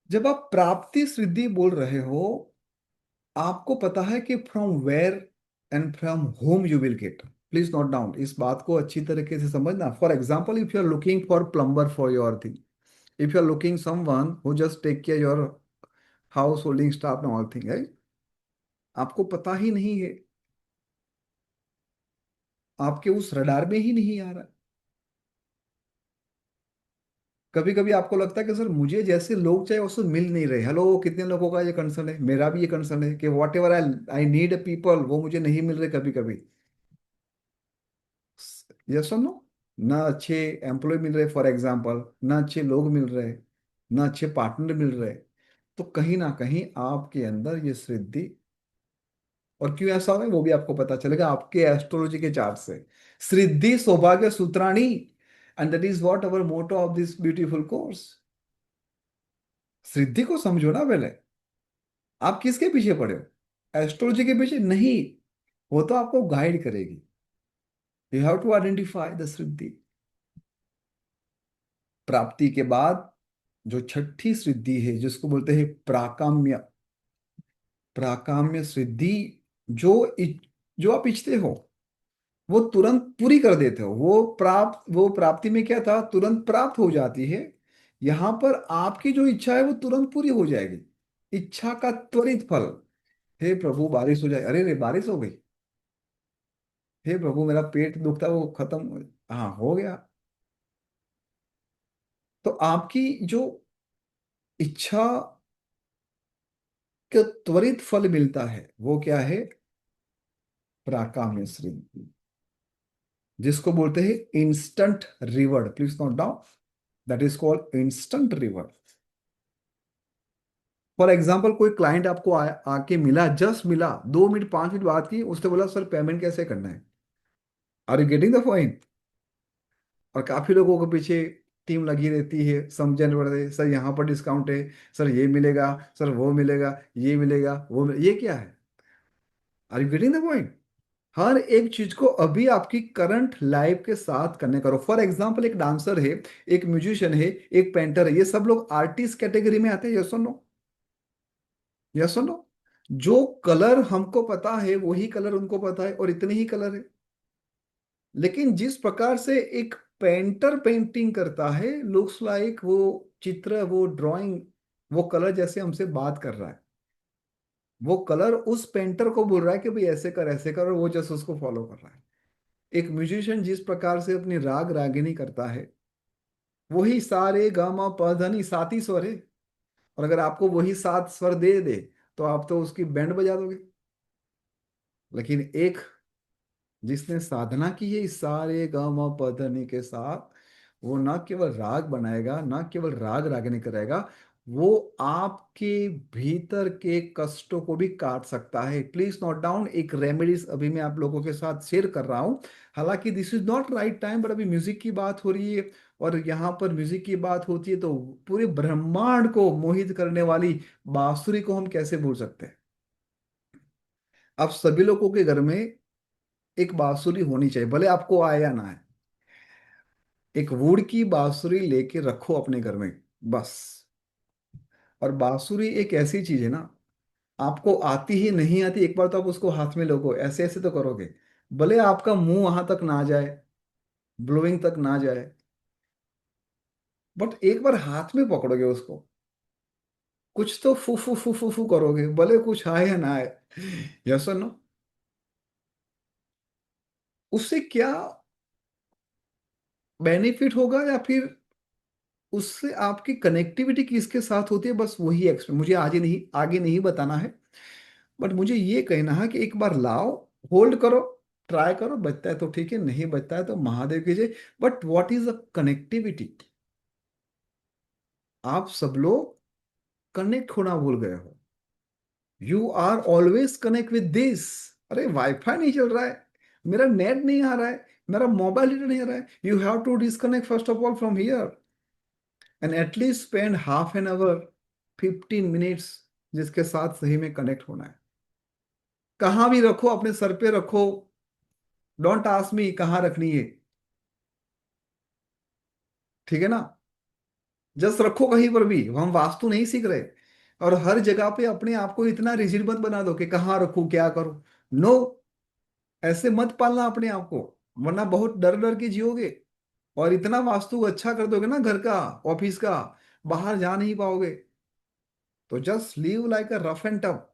जब आप प्राप्ति सिद्धि बोल रहे हो, आपको पता है कि from where and from home you will get. Please note down, इस बात को अच्छी तरीके से समझना। For example, if you are looking for plumber for your thing, if you are looking someone who just take care your house holding staff and all thing, है, आपको पता ही नहीं है, आपके उस रडार में ही नहीं आ रहा। कभी कभी आपको लगता है कि सर मुझे जैसे लोग चाहिए उससे मिल नहीं रहे। हेलो, कितने लोगों का ये कंसर्न है, मेरा भी ये कंसर्न है कि what ever I I need people, वो मुझे नहीं मिल रहे कभी कभी। यस और नो? ना अच्छे एम्प्लॉय मिल रहे फॉर एग्जाम्पल, ना अच्छे लोग मिल रहे, ना अच्छे पार्टनर मिल रहे। तो कहीं ना कहीं आपके अंदर ये सिद्धि, और क्यों ऐसा हो रहा है वो भी आपको पता चलेगा आपके एस्ट्रोलॉजी के चार्ट से। Siddhi Saubhagya Sutrani, and that is what our motto of this beautiful course. सिद्धि को समझो ना पहले। आप किसके पीछे पड़े हो? एस्ट्रोलॉजी के पीछे नहीं। वो तो आपको गाइड करेगी। You have to identify the siddhi. प्राप्ति के बाद जो छठी सिद्धि है, जिसको बोलते हैं प्राकाम्य। प्राकाम्य सिद्धि, जो जो आप इच्छते हो वो तुरंत पूरी कर देते हो। वो प्राप्ति में क्या था, तुरंत प्राप्त हो जाती है। यहां पर आपकी जो इच्छा है वो तुरंत पूरी हो जाएगी। इच्छा का त्वरित फल। हे प्रभु बारिश हो जाए, अरे रे बारिश हो गई। हे प्रभु मेरा पेट दुखता है, वो खत्म, हाँ हो गया। तो आपकी जो इच्छा का त्वरित फल मिलता है वो क्या है? प्राकाम्य सिद्धि, जिसको बोलते हैं instant reward. Please note down, that is called instant reward. For example, कोई क्लाइंट आपको आके मिला, जस्ट मिला, 2 मिनट 5 मिनट बात की, उसने बोला सर पेमेंट कैसे करना है। Are you getting the point? और काफी लोगों के पीछे टीम लगी रहती है, समझने पड़ते, सर यहाँ पर डिस्काउंट है, सर ये मिलेगा, सर वो मिलेगा, ये मिलेगा, ये क्या है? Are you getting the point? हर एक चीज को अभी आपकी करंट लाइफ के साथ कनेक्ट करो। फॉर एग्जाम्पल, एक डांसर है, एक म्यूजिशियन है, एक पेंटर है, ये सब लोग आर्टिस्ट कैटेगरी में आते हैं, यस और नो? यस और नो? जो कलर हमको पता है वही कलर उनको पता है, और इतने ही कलर है। लेकिन जिस प्रकार से एक पेंटर पेंटिंग करता है, लुक्स लाइक वो चित्र, वो ड्राइंग, वो कलर जैसे हमसे बात कर रहा है। वो कलर उस पेंटर को बोल रहा है कि भाई ऐसे कर ऐसे कर, और वो जस्ट उसको फॉलो कर रहा है। एक म्यूजिशियन जिस प्रकार से अपनी राग रागिनी करता है, वही सारे गा मा प ध नि 7 ही स्वर है। और अगर आपको वही 7 स्वर दे दे तो आप तो उसकी बैंड बजा दोगे। लेकिन एक जिसने साधना की है इस सारे ग म प ध नि के साथ, वो ना केवल राग बनाएगा, ना केवल राग रागिनी करेगा, वो आपके भीतर के कष्टों को भी काट सकता है। प्लीज नोट डाउन, एक रेमेडीज अभी मैं आप लोगों के साथ शेयर कर रहा हूं। हालांकि this is not right time, but अभी म्यूजिक की बात हो रही है, और यहाँ पर म्यूजिक की बात होती है तो पूरे ब्रह्मांड को मोहित करने वाली बांसुरी को हम कैसे भूल सकते हैं? अब सभी लोगों के घर में एक बांसुरी होनी चाहिए, भले आपको आए या ना आए। एक वुड की बांसुरी लेके रखो अपने घर में, बस। और बांसुरी एक ऐसी चीज है ना, आपको आती ही नहीं आती, एक बार तो आप उसको हाथ में लोगो, ऐसे ऐसे तो करोगे, भले आपका मुंह वहां तक ना जाए, ब्लोइंग तक ना जाए, बट एक बार हाथ में पकड़ोगे उसको, कुछ तो फू फू फू फू फू करोगे, भले कुछ आए या ना आए। यस और नो? उससे क्या बेनिफिट होगा, या फिर उससे आपकी कनेक्टिविटी किसके साथ होती है, बस वही एक्सप्लेन मुझे आज ही नहीं, आगे नहीं बताना है। बट मुझे ये कहना है कि एक बार लाओ, होल्ड करो, ट्राई करो, बचता है तो ठीक है, नहीं बचता है तो महादेव कीजिए। But what is a connectivity? आप सब लोग कनेक्ट होना भूल गए हो। You are always connect with this. अरे वाईफाई नहीं चल रहा है, मेरा नेट नहीं आ रहा है, मेरा मोबाइल डेटा नहीं आ रहा है, you have to disconnect first of all from here and at least spend half an hour, 15 minutes जिसके साथ सही में कनेक्ट होना है। कहाँ भी रखो, अपने सर पे रखो, डोंट आस्क मी कहाँ रखनी है, ठीक है ना? जस्ट रखो कहीं पर भी, हम वास्तु नहीं सीख रहे। और हर जगह पे अपने आप को इतना रिजिड मत बना दो कि कहाँ रखूं क्या करूं। नो, ऐसे मत पालना अपने आप को, वरना बहुत डर डर के जियोगे। और इतना वास्तु अच्छा कर दोगे ना घर का, ऑफिस का, बाहर जा नहीं पाओगे। तो just leave like a rough and tough.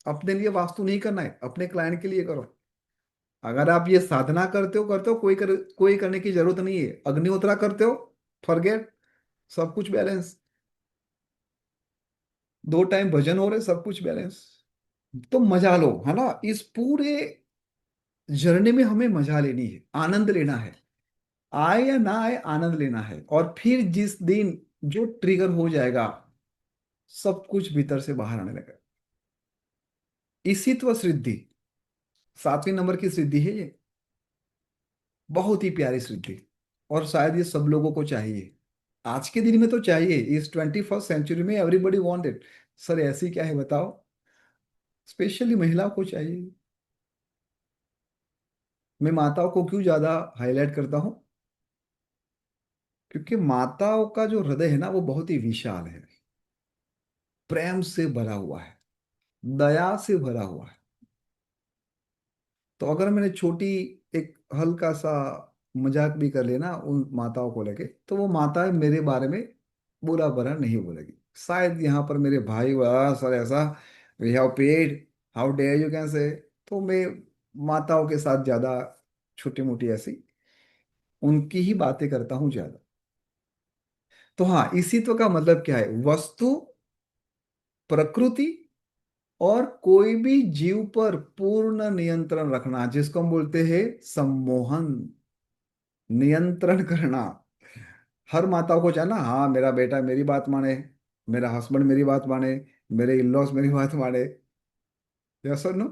अपने लिए वास्तु नहीं करना है, अपने क्लाइंट के लिए करो। अगर आप ये साधना करते हो, कोई करने की जरूरत नहीं है। अग्निहोत्रा करते हो, फॉरगेट, सब कुछ बैलेंस। 2 टाइम भजन हो रहे, सब कुछ बैलेंस। तो मजा लो, है ना, इस पूरे जर्नी में हमें मजा लेनी है, आनंद लेना है। आए या ना आए, आनंद लेना है। और फिर जिस दिन जो ट्रिगर हो जाएगा, सब कुछ भीतर से बाहर आने लगेगा। इसी तो सिद्धि, 7वें नंबर की सिद्धि है ये। बहुत ही प्यारी सिद्धि। और शायद ये सब लोगों को चाहिए, आज के दिन में तो चाहिए, इस 21st सेंचुरी में एवरीबडी वांट इट। सर ऐसी क्या है बताओ? स्पेशली महिलाओं को चाहिए। मैं माताओं को क्यों ज्यादा हाईलाइट करता हूँ? क्योंकि माताओं का जो हृदय है ना, वो बहुत ही विशाल है, प्रेम से भरा हुआ है, दया से भरा हुआ है। तो अगर मैंने छोटी, एक हल्का सा मजाक भी कर लेना उन माताओं को लेके, तो वो माताएं मेरे बारे में बुरा भला नहीं बोलेगी। शायद यहाँ पर मेरे भाई, वाह सर ऐसा, we have paid, how dare you can say. तो मैं माताओं के साथ ज्यादा छोटी मोटी ऐसी उनकी ही बातें करता हूँ ज्यादा। तो हाँ, इसी तो का मतलब क्या है, वस्तु, प्रकृति और कोई भी जीव पर पूर्ण नियंत्रण रखना, जिसको हम बोलते हैं सम्मोहन, नियंत्रण करना। हर माताओं को चाहना, हाँ मेरा बेटा मेरी बात माने, मेरा हस्बैंड मेरी बात माने, मेरे इन लॉज मेरी बात माने। यस और नो?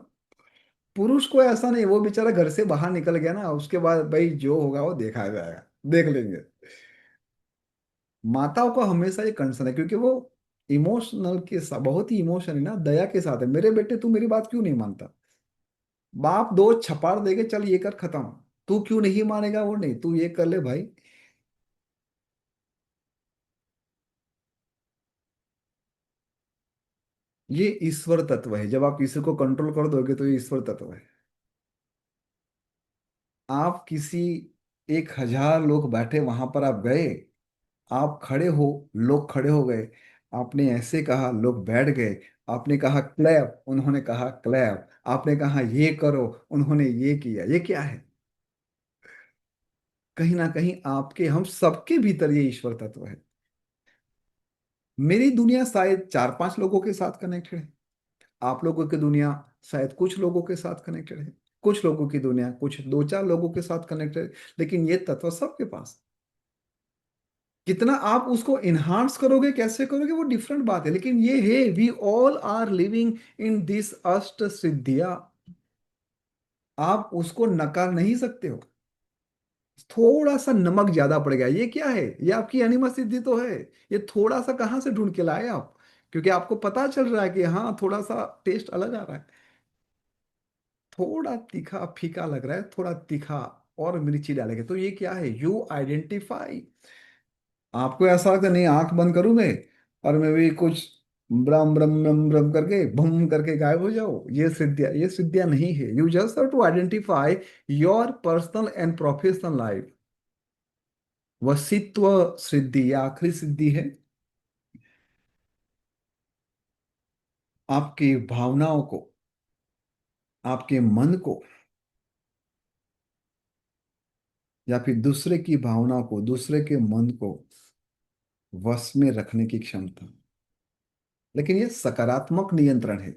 पुरुष को ऐसा नहीं, वो बेचारा घर से बाहर निकल गया ना, उसके बाद भाई जो होगा वो देखा जाएगा, देख लेंगे। माताओं को हमेशा ये कंसर्न है, क्योंकि वो इमोशनल के साथ, बहुत ही इमोशन है ना, दया के साथ है। मेरे बेटे तू मेरी बात क्यों नहीं मानता? बाप दो छपाड़ देके चल ये कर, खत्म। तू क्यों नहीं मानेगा, वो नहीं, तू ये कर ले भाई। ये ईश्वर तत्व है, जब आप इसी को कंट्रोल कर दोगे तो ये ईश्वर तत्व है। आप किसी 1,000 लोग बैठे वहां पर आप गए, आप खड़े हो, लोग खड़े हो गए, आपने ऐसे कहा, लोग बैठ गए, आपने कहा क्लैप, उन्होंने कहा क्लैप, आपने कहा ये करो, उन्होंने ये किया, ये क्या है? कहीं ना कहीं आपके, हम सबके भीतर ये ईश्वर तत्व है। मेरी दुनिया शायद 4-5 लोगों के साथ कनेक्टेड है, आप लोगों की दुनिया शायद कुछ लोगों के साथ कनेक्टेड है, कुछ लोगों की दुनिया कुछ 2-4 लोगों के साथ कनेक्टेड है। लेकिन ये तत्व सबके पास। कितना आप उसको इन्हांस करोगे, कैसे करोगे, वो डिफरेंट बात है, लेकिन ये है, we all are living in this अष्ट सिद्धिया। आप उसको नकार नहीं सकते हो। थोड़ा सा नमक ज्यादा पड़ गया, ये क्या है? ये आपकी अनिमा सिद्धि तो है। ये थोड़ा सा कहाँ से ढूंढ के लाए आप? क्योंकि आपको पता चल रहा है कि हाँ थोड़ा सा टेस्ट अलग आ रहा है। थोड़ा तीखा फीका लग रहा है, थोड़ा तीखा और मिर्ची डालेंगे तो ये क्या है, यू आइडेंटिफाई। आपको ऐसा लगता है नहीं, आंख बंद करूं मैं और मैं भी कुछ ब्रम ब्रम ब्रम ब्रम करके भम करके गायब हो जाओ, ये सिद्धियां नहीं है। You just have to identify your personal and professional life. वशित्व सिद्धि, ये आखिरी सिद्धि है। आपकी भावनाओं को, आपके मन को, या फिर दूसरे की भावना को, दूसरे के मन को वश में रखने की क्षमता। लेकिन ये सकारात्मक नियंत्रण है,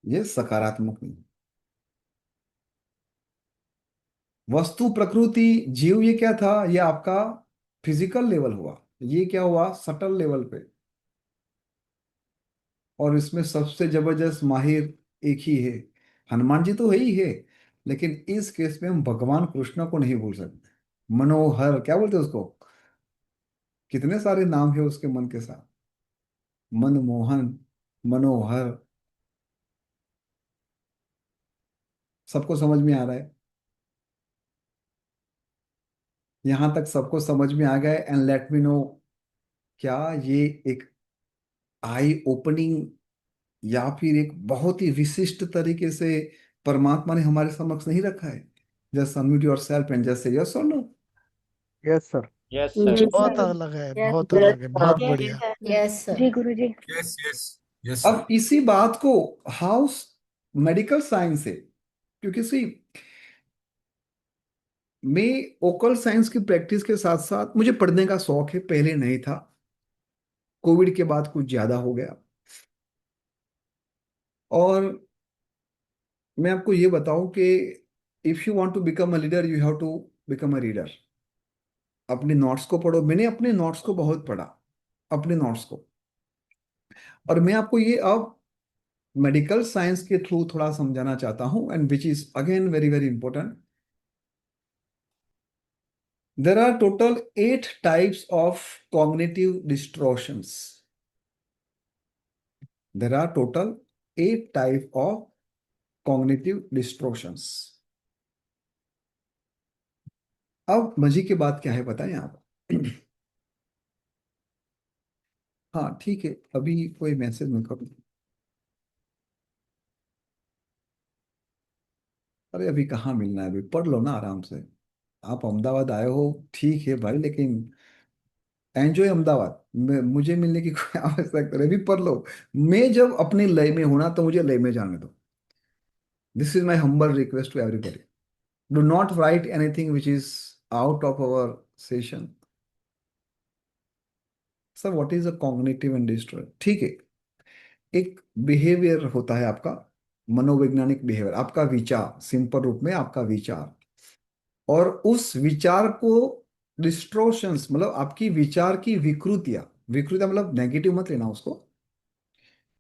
ये सकारात्मक नहीं। वस्तु, प्रकृति, जीव, ये क्या था, ये आपका फिजिकल लेवल हुआ। ये क्या हुआ, सटल लेवल पे। और इसमें सबसे जबरदस्त माहिर एक ही है, हनुमान जी तो है ही है। लेकिन इस केस में हम भगवान कृष्ण को नहीं भूल सकते। मनोहर, क्या बोलते हैं उसको, कितने सारे नाम है उसके मन के साथ। मनमोहन, मनोहर। सबको समझ में आ रहा है? यहां तक सबको समझ में आ गया? एंड लेट मी नो, क्या ये एक आई ओपनिंग या फिर एक बहुत ही विशिष्ट तरीके से परमात्मा ने हमारे समक्ष नहीं रखा है? Just unmute yourself and just say yes और no. Yes sir. Yes sir. Yes बहुत सर। अलग है, यस बहुत सर। अलग है, बहुत यस बढ़िया। सर। Yes sir. जी गुरु जी। Yes yes yes sir. अब इसी बात को हाउस मेडिकल साइंस है, क्योंकि सी मैं ओकल साइंस की प्रैक्टिस के साथ साथ मुझे पढ़ने का शौक है, पहले नहीं था, कोविड के बाद कुछ ज्यादा हो गया। और मैं आपको ये बताऊं कि if you want to become a leader you have to become a reader. अपने नोट्स को पढ़ो, मैंने अपने नोट्स को बहुत पढ़ा, अपने नोट्स को। और मैं आपको ये अब मेडिकल साइंस के थ्रू थोड़ा समझाना चाहता हूं, and which is again very very important. There are total 8 types of cognitive distortions. There are total 8 type of cognitive distortions. अब मजे की बात क्या है बताएं आप? हाँ ठीक है, अभी कोई मैसेज नहीं करूँ। अरे अभी कहाँ मिलना है, अभी पढ़ लो ना आराम से। आप अहमदाबाद आए हो, ठीक है भाई, लेकिन एंजॉय अहमदाबाद मुझे मिलने की कोई आवश्यकता नहीं, अभी पढ़ लो। मैं जब अपनी लय में हूं ना तो मुझे लय में जाने दो। This is my humble request to everybody. Do not write anything which is out of our session. Sir what is a cognitive and destroy, ठीक है। एक बिहेवियर होता है आपका, मनोवैज्ञानिक बिहेवियर, आपका विचार, सिंपल रूप में आपका विचार। और उस विचार को डिस्ट्रोशंस, मतलब आपकी विचार की विकृतियां, विकृतियां मतलब नेगेटिव मत लेना उसको,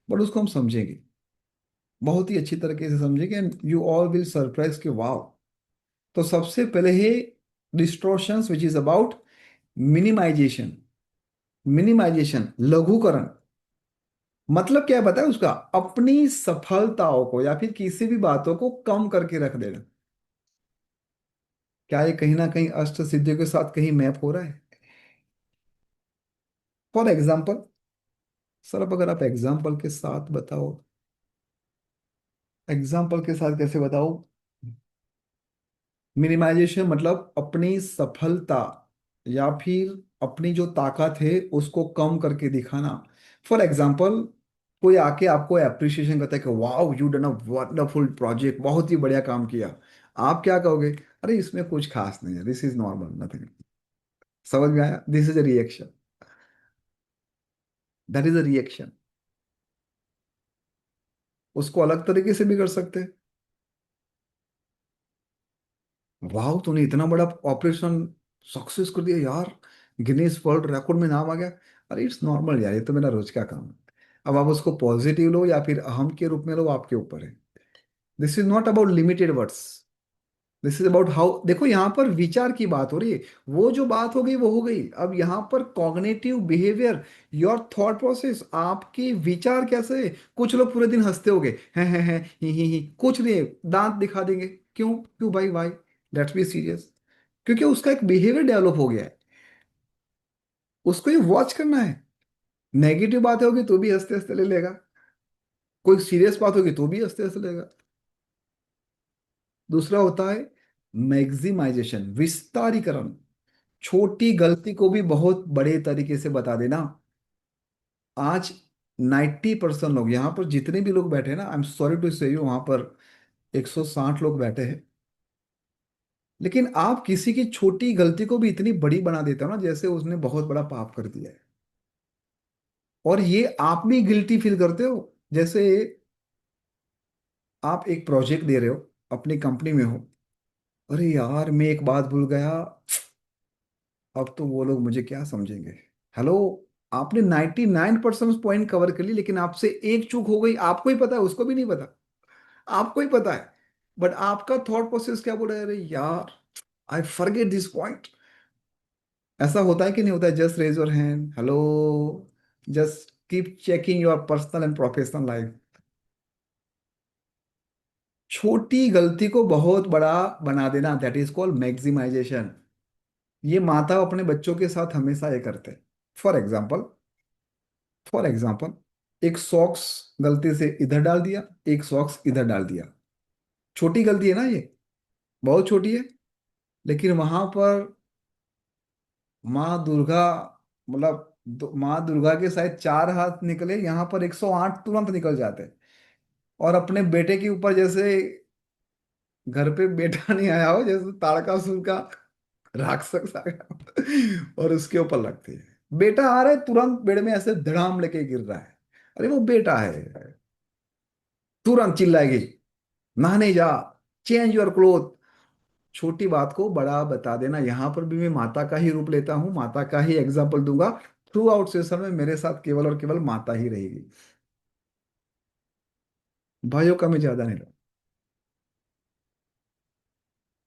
बट उसको हम समझेंगे, बहुत ही अच्छी तरीके से समझेंगे, and you all will surprise कि वाओ। तो सबसे पहले है distortions which is about minimization. Minimization, लघुकरण। मतलब क्या बताया उसका, अपनी सफलताओं को या फिर किसी भी बातों को कम करके रख देना। क्या ये कहीं ना कहीं अष्ट सिद्धियों के साथ कहीं मैप हो रहा है? फॉर एग्जाम्पल, सर अब अगर आप एग्जाम्पल के साथ बताओ, एग्जाम्पल के साथ कैसे बताओ? मिनिमाइजेशन मतलब अपनी सफलता या फिर अपनी जो ताकत है उसको कम करके दिखाना। फॉर एग्जाम्पल, कोई आके आपको अप्रिसिएशन करता है कि wow you done a wonderful project, बहुत ही बढ़िया काम किया। आप क्या कहोगे, अरे इसमें कुछ खास नहीं है, दिस इज नॉर्मल, नथिंग। समझ में आया? This is a reaction, that is a reaction. उसको अलग तरीके से भी कर सकते हैं। वाह तूने इतना बड़ा ऑपरेशन सक्सेस कर दिया यार, गिनीज वर्ल्ड रिकॉर्ड में नाम आ गया। अरे इट्स नॉर्मल यार, ये तो मेरा रोज का काम है। अब आप उसको पॉजिटिव लो या फिर अहम के रूप में लो, आपके ऊपर है। This is not about limited words. This is about how, देखो यहाँ पर विचार की बात हो रही है। वो जो बात हो गई वो हो गई, अब यहाँ पर cognitive behaviour, your thought process, आपकी विचार कैसे है? कुछ लोग पूरे दिन हंसते होंगे, हैं ही, कुछ नहीं, दांत दिखा देंगे। क्यों क्यों भाई, वाई? Let's be serious. क्योंकि उसका एक बिहेवियर डेवलप हो गया है, उसको ये वॉच करना है। नेगेटिव बात होगी तो भी हंसते हंसते ले लेगा, कोई सीरियस बात होगी तो भी हंसते हंसते लेगा। दूसरा होता है मैक्सिमाइजेशन, विस्तारीकरण। छोटी गलती को भी बहुत बड़े तरीके से बता देना। आज 90% लोग, यहाँ पर जितने भी लोग बैठे हैं ना, आई एम सॉरी टू से यू, वहां पर 160 लोग बैठे हैं, लेकिन आप किसी की छोटी गलती को भी इतनी बड़ी बना देते हो ना, जैसे उसने बहुत बड़ा पाप कर दिया है। और ये आप भी गिल्टी फील करते हो। जैसे आप एक प्रोजेक्ट दे रहे हो, अपनी कंपनी में हो, अरे यार मैं एक बात भूल गया, अब तो वो लोग मुझे क्या समझेंगे। हेलो, आपने 99% पॉइंट कवर कर ली, लेकिन आपसे एक चूक हो गई, आपको ही पता है, उसको भी नहीं पता, आपको ही पता है। बट आपका थॉट प्रोसेस क्या बोल रहा है, अरे यार आई फॉरगेट दिस पॉइंट। ऐसा होता है कि नहीं होता है? Just raise your hand, hello, just keep checking your personal and professional life. छोटी गलती को बहुत बड़ा बना देना, दैट इज कॉल्ड मैक्सिमाइजेशन। ये माता अपने बच्चों के साथ हमेशा ये करते हैं। फॉर एग्जाम्पल, फॉर एग्जाम्पल, एक सॉक्स गलती से इधर डाल दिया, एक सॉक्स इधर डाल दिया। छोटी गलती है ना ये, बहुत छोटी है, लेकिन वहां पर माँ दुर्गा, मतलब माँ दुर्गा के शायद 4 हाथ निकले, यहाँ पर 108 तुरंत निकल जाते हैं। और अपने बेटे के ऊपर, जैसे घर पे बेटा नहीं आया हो, जैसे तारकासुर का राक्षस आ गया और उसके ऊपर लगती है। बेटा आ रहा है, तुरंत बेड में ऐसे धड़ाम लेके गिर रहा है, अरे वो बेटा है। तुरंत चिल्लाएगी, नहाने जा, चेंज योर क्लोथ। छोटी बात को बड़ा बता देना। यहां पर भी मैं माता का ही रूप लेता हूं, माता का ही एग्जाम्पल दूंगा। थ्रू आउट सेशन में मेरे साथ केवल और केवल माता ही रहेगी, भाइयों का मैं ज्यादा नहीं लूँ।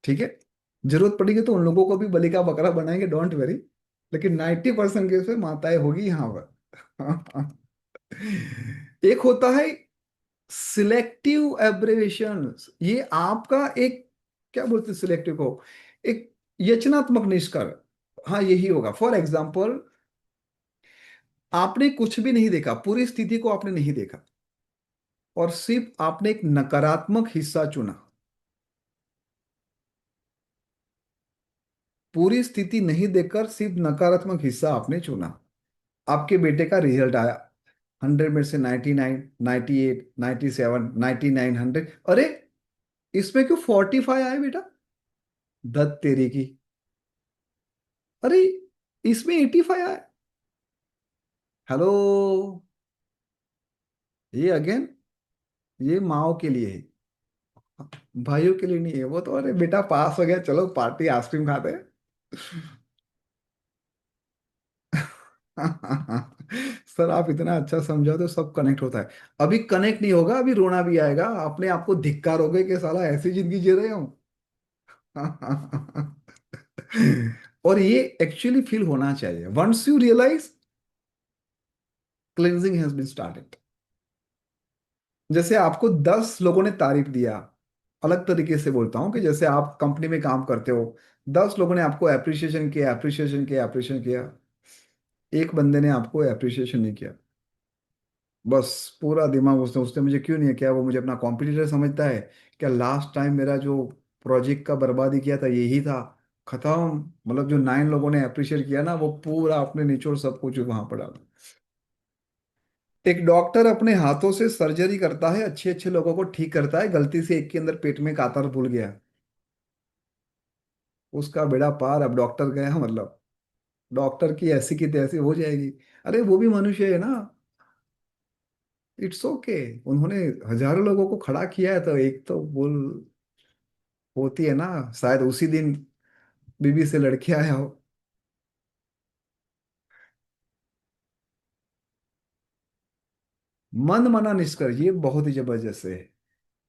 ठीक है, जरूरत पड़ेगी तो उन लोगों को भी बलि का बकरा बनाएंगे, डोंट वरी। लेकिन 90% केस में माताएं होगी यहाँ पर। एक होता है सिलेक्टिव एब्रेविएशन। ये आपका एक, क्या बोलते हैं सिलेक्टिव को, एक यचनात्मक निष्कर्ष। हाँ यही होगा। फॉर एग्जाम्पल, आपने कुछ भी नहीं देखा, पूरी स्थिति को आपने नहीं देखा, और सिर्फ आपने एक नकारात्मक हिस्सा चुना। पूरी स्थिति नहीं देखकर सिर्फ नकारात्मक हिस्सा आपने चुना। आपके बेटे का रिजल्ट आया, 100 में से 99, 98, 97, 99, 100। अरे इसमें क्यों 45 आए बेटा? दत्त तेरी की, अरे इसमें 85 आए। हेलो, ये अगेन, ये माओ के लिए है, भाइयों के लिए नहीं है। वो तो अरे बेटा पास हो गया, चलो पार्टी, आइसक्रीम खाते हैं। सर आप इतना अच्छा समझा तो सब कनेक्ट होता है। अभी कनेक्ट नहीं होगा, अभी रोना भी आएगा, अपने आप को धिक्कार हो गए कि साला ऐसी जिंदगी जी रहे हूँ। और ये एक्चुअली फील होना चाहिए। Once you realise, cleansing has been started. जैसे आपको 10 लोगों ने तारीफ दिया, अलग तरीके से बोलता हूँ, कि जैसे आप कंपनी में काम करते हो, 10 लोगों ने आपको अप्रिशिएशन किया, अप्रिशिएशन किया, अप्रिशिएशन किया, एक बंदे ने आपको अप्रिशिएशन नहीं किया। बस पूरा दिमाग उसने उसने मुझे क्यों नहीं किया, वो मुझे अपना कॉम्पिटिटर समझता है क्या? लास्ट टाइम मेरा जो प्रोजेक्ट का बर्बादी किया था यही था, खत्म। मतलब जो 9 लोगों ने अप्रिशिएट किया ना, वो पूरा अपने निचोड़ सब कुछ वहां पर डाला। एक डॉक्टर अपने हाथों से सर्जरी करता है, अच्छे अच्छे लोगों को ठीक करता है, गलती से एक के अंदर पेट में कातर भूल गया, उसका बेड़ा पार। अब डॉक्टर गया, मतलब डॉक्टर की ऐसी की तैसी हो जाएगी। अरे वो भी मनुष्य है ना, इट्स ओके। उन्होंने हजारों लोगों को खड़ा किया है, तो एक तो भूल होती है ना। शायद उसी दिन बीबी से लड़के आया हो। मन मना निष्कर्ष, ये बहुत ही जबरदस्त है।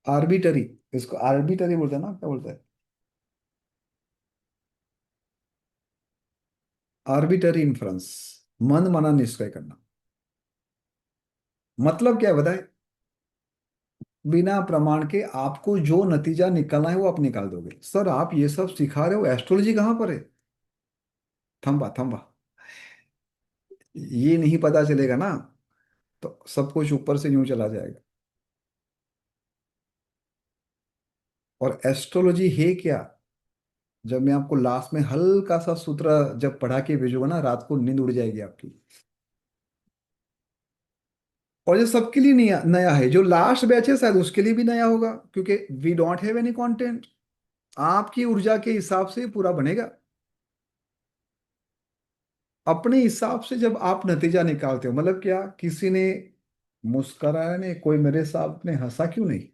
आर्बिटरी, इसको आर्बिटरी बोलते हैं ना, क्या बोलते हैं? आर्बिटरी इन्फ्रेंस, मन माना निश्चय करना। मतलब क्या है बताए? बिना प्रमाण के आपको जो नतीजा निकलना है वो आप निकाल दोगे। सर आप ये सब सिखा रहे हो, एस्ट्रोलॉजी कहाँ पर है? थम्बा थम्बा, ये नहीं पता चलेगा ना तो सब कुछ ऊपर से यूं चला जाएगा। और एस्ट्रोलॉजी है क्या? जब मैं आपको लास्ट में हल्का सा सूत्र जब पढ़ा के भेजूंगा ना, रात को नींद उड़ जाएगी आपकी। और ये सबके लिए नया नया है, जो लास्ट बैच है शायद उसके लिए भी नया होगा, क्योंकि we don't have any content. आपकी ऊर्जा के हिसाब से पूरा बनेगा। अपने हिसाब से जब आप नतीजा निकालते हो, मतलब क्या, किसी ने मुस्कराया नहीं, कोई मेरे साथ ने हंसा क्यों नहीं,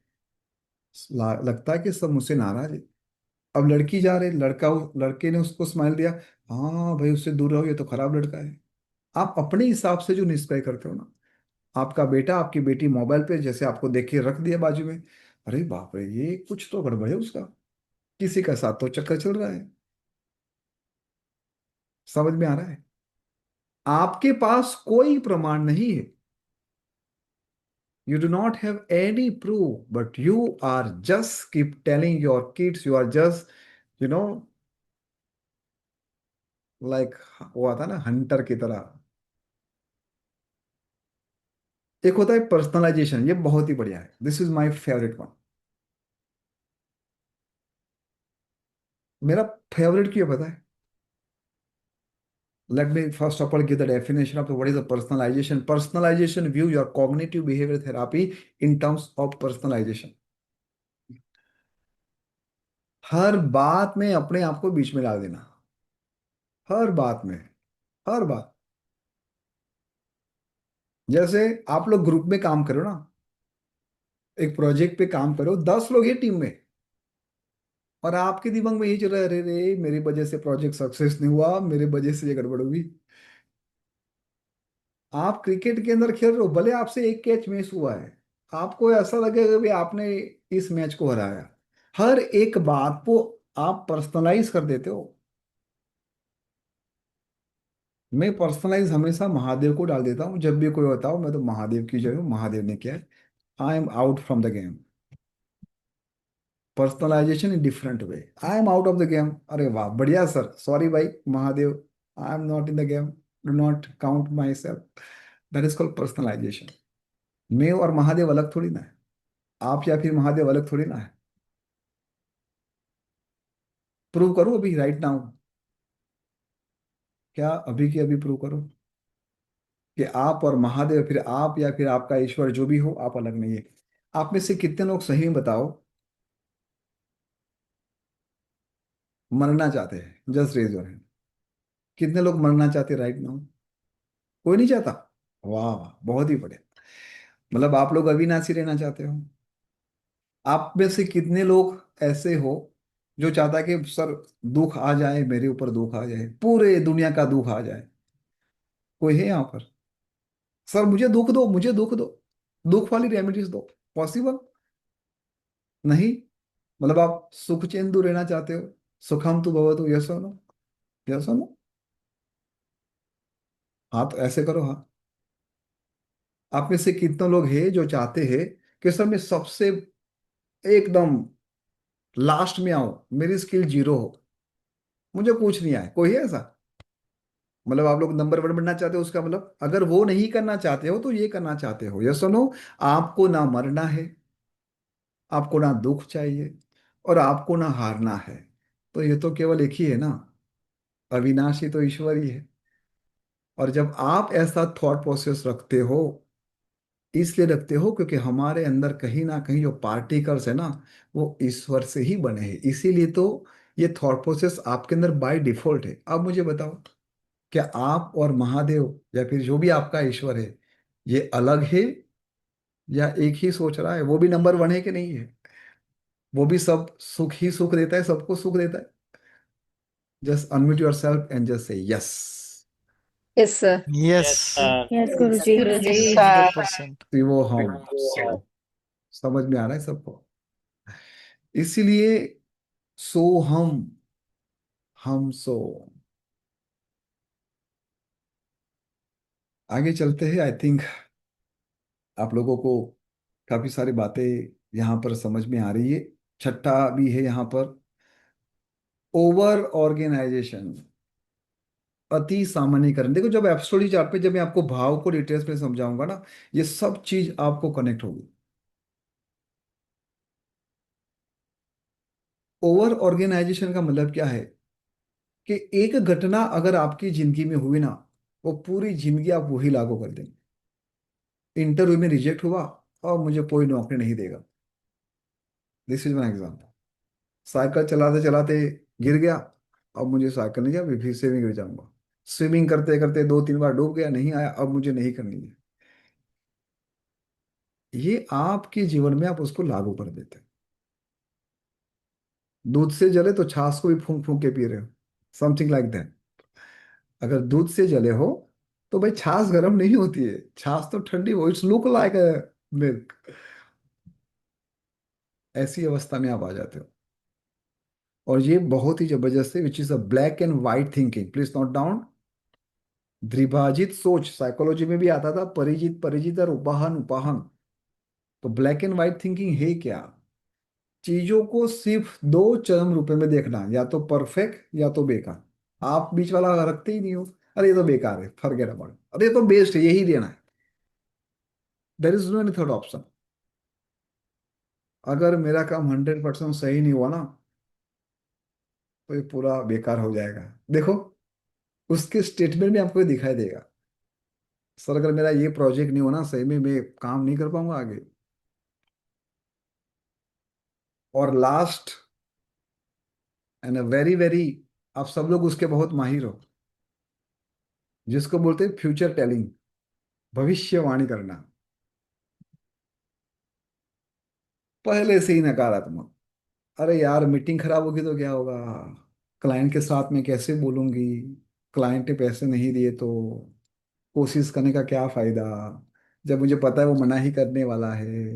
लगता है कि सब मुझसे नाराज है। अब लड़की जा रही, लड़के ने उसको स्माइल दिया, हाँ भाई उससे दूर रहो, ये तो खराब लड़का है। आप अपने हिसाब से जो निष्कय करते हो ना, आपका बेटा आपकी बेटी मोबाइल पे जैसे आपको देख के रख दिया बाजू में, अरे बाप रे ये कुछ तो गड़बड़ है उसका, किसी का साथ तो चक्कर चल रहा है। समझ में आ रहा है? आपके पास कोई प्रमाण नहीं है, you do not have any proof, but you are just keep telling your kids, you are just, you know, like, वो आता है ना हंटर की तरह। एक होता है पर्सनलाइजेशन, ये बहुत ही बढ़िया है, this is my favourite one. मेरा फेवरेट क्यों पता है? Let me first of all give the definition of what is a personalization. Personalization view your cognitive behavior therapy in terms of personalization. हर बात में अपने आप को बीच में डाल देना, हर बात में, हर बात। जैसे आप लोग ग्रुप में काम करो ना, एक प्रोजेक्ट पे काम करो, 10 लोग हैं टीम में, और आपके दिमाग में ये चल रहा है, अरे रे मेरी वजह से प्रोजेक्ट सक्सेस नहीं हुआ, मेरे वजह से ये गड़बड़ हुई। आप क्रिकेट के अंदर खेल रहे हो, भले आपसे एक कैच मिस हुआ है, आपको ऐसा लगेगा कि आपने इस मैच को हराया। हर एक बात को आप पर्सनलाइज कर देते हो। मैं पर्सनलाइज हमेशा महादेव को डाल देता हूँ, जब भी कोई होता हो मैं तो महादेव की जय हो, महादेव ने किया है, I am out from the game. Personalisation in different way, I am out of the game. अरे वाह बढ़िया सर, सॉरी भाई Mahadev, I am not in the game, do not count myself. That is called personalisation. मैं और महादेव अलग थोड़ी ना है, आप या फिर महादेव अलग थोड़ी ना है। प्रूव करो अभी राइट नाउ, क्या अभी के अभी प्रूव करो कि आप और महादेव, फिर आप या फिर आपका ईश्वर जो भी हो, आप अलग नहीं है। आप में से कितने लोग सही में बताओ मरना चाहते हैं? Just raise your hand. कितने लोग मरना चाहते हैं राइट नाउ? कोई नहीं चाहता? वाह वाह बहुत ही बढ़िया। मतलब आप लोग अविनाशी रहना चाहते हो। आप में से कितने लोग ऐसे हो जो चाहता है कि सर दुख आ जाए, मेरे ऊपर दुख आ जाए, पूरे दुनिया का दुख आ जाए? कोई है यहाँ पर? सर मुझे दुख दो, मुझे दुख दो, दुख वाली रेमेडीज दो। पॉसिबल नहीं। मतलब आप सुख चैन दूर रहना चाहते हो, सुखम तु भवतु, यस नो, यस नो। हाँ तो ऐसे करो हाँ। आप में से कितने लोग हैं जो चाहते हैं कि सर मैं सबसे एकदम लास्ट में आऊं, मेरी स्किल जीरो हो, मुझे कुछ नहीं आए? कोई है ऐसा? मतलब आप लोग नंबर वन बनना चाहते हो, उसका मतलब अगर वो नहीं करना चाहते हो तो ये करना चाहते हो, यस नो। आपको ना मरना है, आपको ना दुख चाहिए, और आपको ना हारना है। तो ये तो केवल एक ही है ना, अविनाशी तो ईश्वर ही है। और जब आप ऐसा थॉट प्रोसेस रखते हो, इसलिए रखते हो क्योंकि हमारे अंदर कहीं ना कहीं जो पार्टिकल्स है ना, वो ईश्वर से ही बने हैं, इसीलिए तो ये थॉट प्रोसेस आपके अंदर बाय डिफॉल्ट है। अब मुझे बताओ, क्या आप और महादेव या फिर जो भी आपका ईश्वर है, ये अलग है या एक ही सोच रहा है? वो भी नंबर वन है कि नहीं है? वो भी सब सुख ही सुख देता है, सबको सुख देता है। Just unmute yourself and just say yes. Yes sir. Yes. Yes sir. Yes गुरुजी। गुरुजी। 100%। वो हम समझ में आ रहा है सबको? इसीलिए सो हम सो, आगे चलते हैं। आई थिंक आप लोगों को काफी सारी बातें यहाँ पर समझ में आ रही है। छठा भी है यहाँ पर, ओवर ऑर्गेनाइजेशन, अति सामान्यीकरण। देखो, जब एब्सोल्यूट चार्ट पे जब मैं आपको भाव को डिटेल्स में समझाऊंगा ना, ये सब चीज आपको कनेक्ट होगी। ओवर ऑर्गेनाइजेशन का मतलब क्या है कि एक घटना अगर आपकी जिंदगी में हुई ना, वो पूरी जिंदगी आप वही लागू कर देंगे। इंटरव्यू में रिजेक्ट हुआ और मुझे कोई नौकरी नहीं देगा। This is my example. Cycle चलाते चलाते गिर गया, अब मुझे साइकिल नहीं, अब फिर से भी गिर जाऊंगा। स्विमिंग करते करते 2-3 बार डूब गया, नहीं आया, अब मुझे नहीं करनी है। ये आपके जीवन में आप उसको लागू कर देते हैं। दूध से जले तो छाछ को भी फूंक फूंक के पी रहे हो, समथिंग लाइक दैट। अगर दूध से जले हो तो भाई छाछ गर्म नहीं होती है, छाछ तो ठंडी हो, इट्स लुक लाइक मिल्क। ऐसी अवस्था में आप आ जाते हो। और ये बहुत ही जबरदस्त है, which is a black and white thinking, please note down. द्विभाजित सोच साइकोलॉजी में भी आता था, परिचित परिचित और उपाहन उपाहन। तो ब्लैक एंड व्हाइट थिंकिंग है क्या? चीजों को सिर्फ दो चरम रूप में देखना, या तो परफेक्ट या तो बेकार। आप बीच वाला रखते ही नहीं हो। अरे ये तो बेकार है, फॉरगेट अबाउट, अरे ये तो बेस्ट है, यही लेना है। There is no any third option. अगर मेरा काम 100% सही नहीं हुआ ना, तो ये पूरा बेकार हो जाएगा। देखो, उसके स्टेटमेंट में आपको ये दिखाई देगा, सर अगर मेरा ये प्रोजेक्ट नहीं होना सही में, मैं काम नहीं कर पाऊंगा आगे। और लास्ट एंड वेरी वेरी, आप सब लोग उसके बहुत माहिर हो, जिसको बोलते हैं फ्यूचर टेलिंग, भविष्यवाणी करना। पहले से ही नकारात्मक। अरे यार, मीटिंग खराब होगी तो क्या होगा, क्लाइंट के साथ में कैसे बोलूंगी, क्लाइंट ने पैसे नहीं दिए तो कोशिश करने का क्या फायदा, जब मुझे पता है वो मना ही करने वाला है।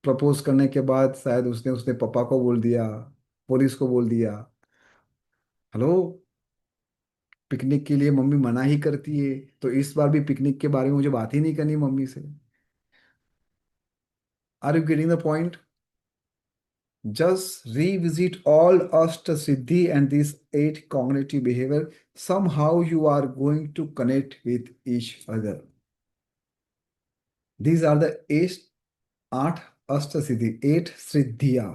प्रपोज करने के बाद शायद उसने उसने पापा को बोल दिया, पुलिस को बोल दिया। हेलो, पिकनिक के लिए मम्मी मना ही करती है, तो इस बार भी पिकनिक के बारे में मुझे बात ही नहीं करनी मम्मी से। Are you getting the point? Just revisit all Ashtasiddhi and these 8 cognitive behavior. Somehow you are going to connect with each other. These are the 8 सिद्धियां।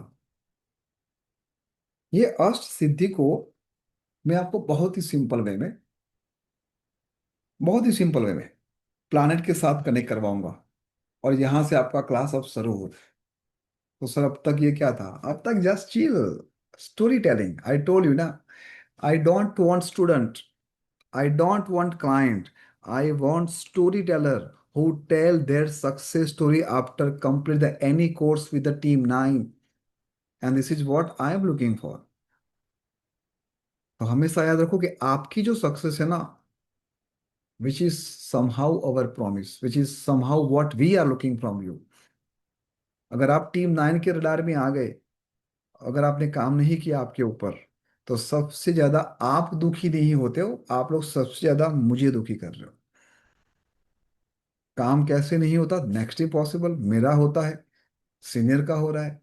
ये अष्ट सिद्धि को मैं आपको बहुत ही सिंपल वे में प्लानट के साथ कनेक्ट करवाऊंगा। और यहां से आपका क्लास अब शुरू हो। तो सर अब तक ये क्या था? अब तक just chill, story telling. I told you ना, I don't want student, I don't want client. I want storyteller who tell their success story after complete the any course with the team 9. And this is what I am looking for. तो हमेशा याद रखो कि आपकी जो success है ना, which is somehow our promise, which is somehow what we are looking from you. अगर आप टीम 9 के रडार में आ गए, अगर आपने काम नहीं किया आपके ऊपर, तो सबसे ज्यादा आप दुखी नहीं होते हो, आप लोग सबसे ज्यादा मुझे दुखी कर रहे हो। काम कैसे नहीं होता? नेक्स्ट इम्पॉसिबल, मेरा होता है, सीनियर का हो रहा है,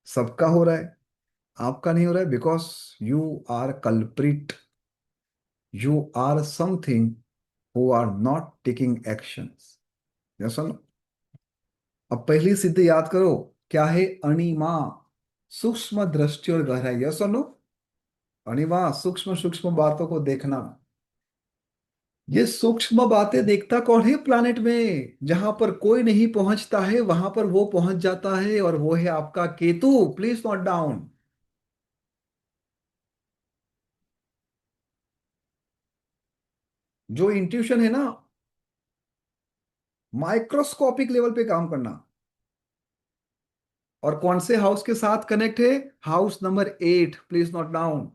सबका हो रहा है, आपका नहीं हो रहा है, because you are culprit, you are something who are not taking actions. Yes और नो? अब पहली सिद्धि याद करो, क्या है? अणिमा, सूक्ष्म दृष्टि और गहराई। यस और नो? अणिमा, सूक्ष्म सूक्ष्म बातों को देखना। ये सूक्ष्म बातें देखता कौन है प्लानेट में? जहां पर कोई नहीं पहुंचता है वहां पर वो पहुंच जाता है, और वो है आपका केतु। Please note down. जो इंट्यूशन है ना, माइक्रोस्कोपिक लेवल पे काम करना। और कौन से हाउस के साथ कनेक्ट है? House number 8, please note down.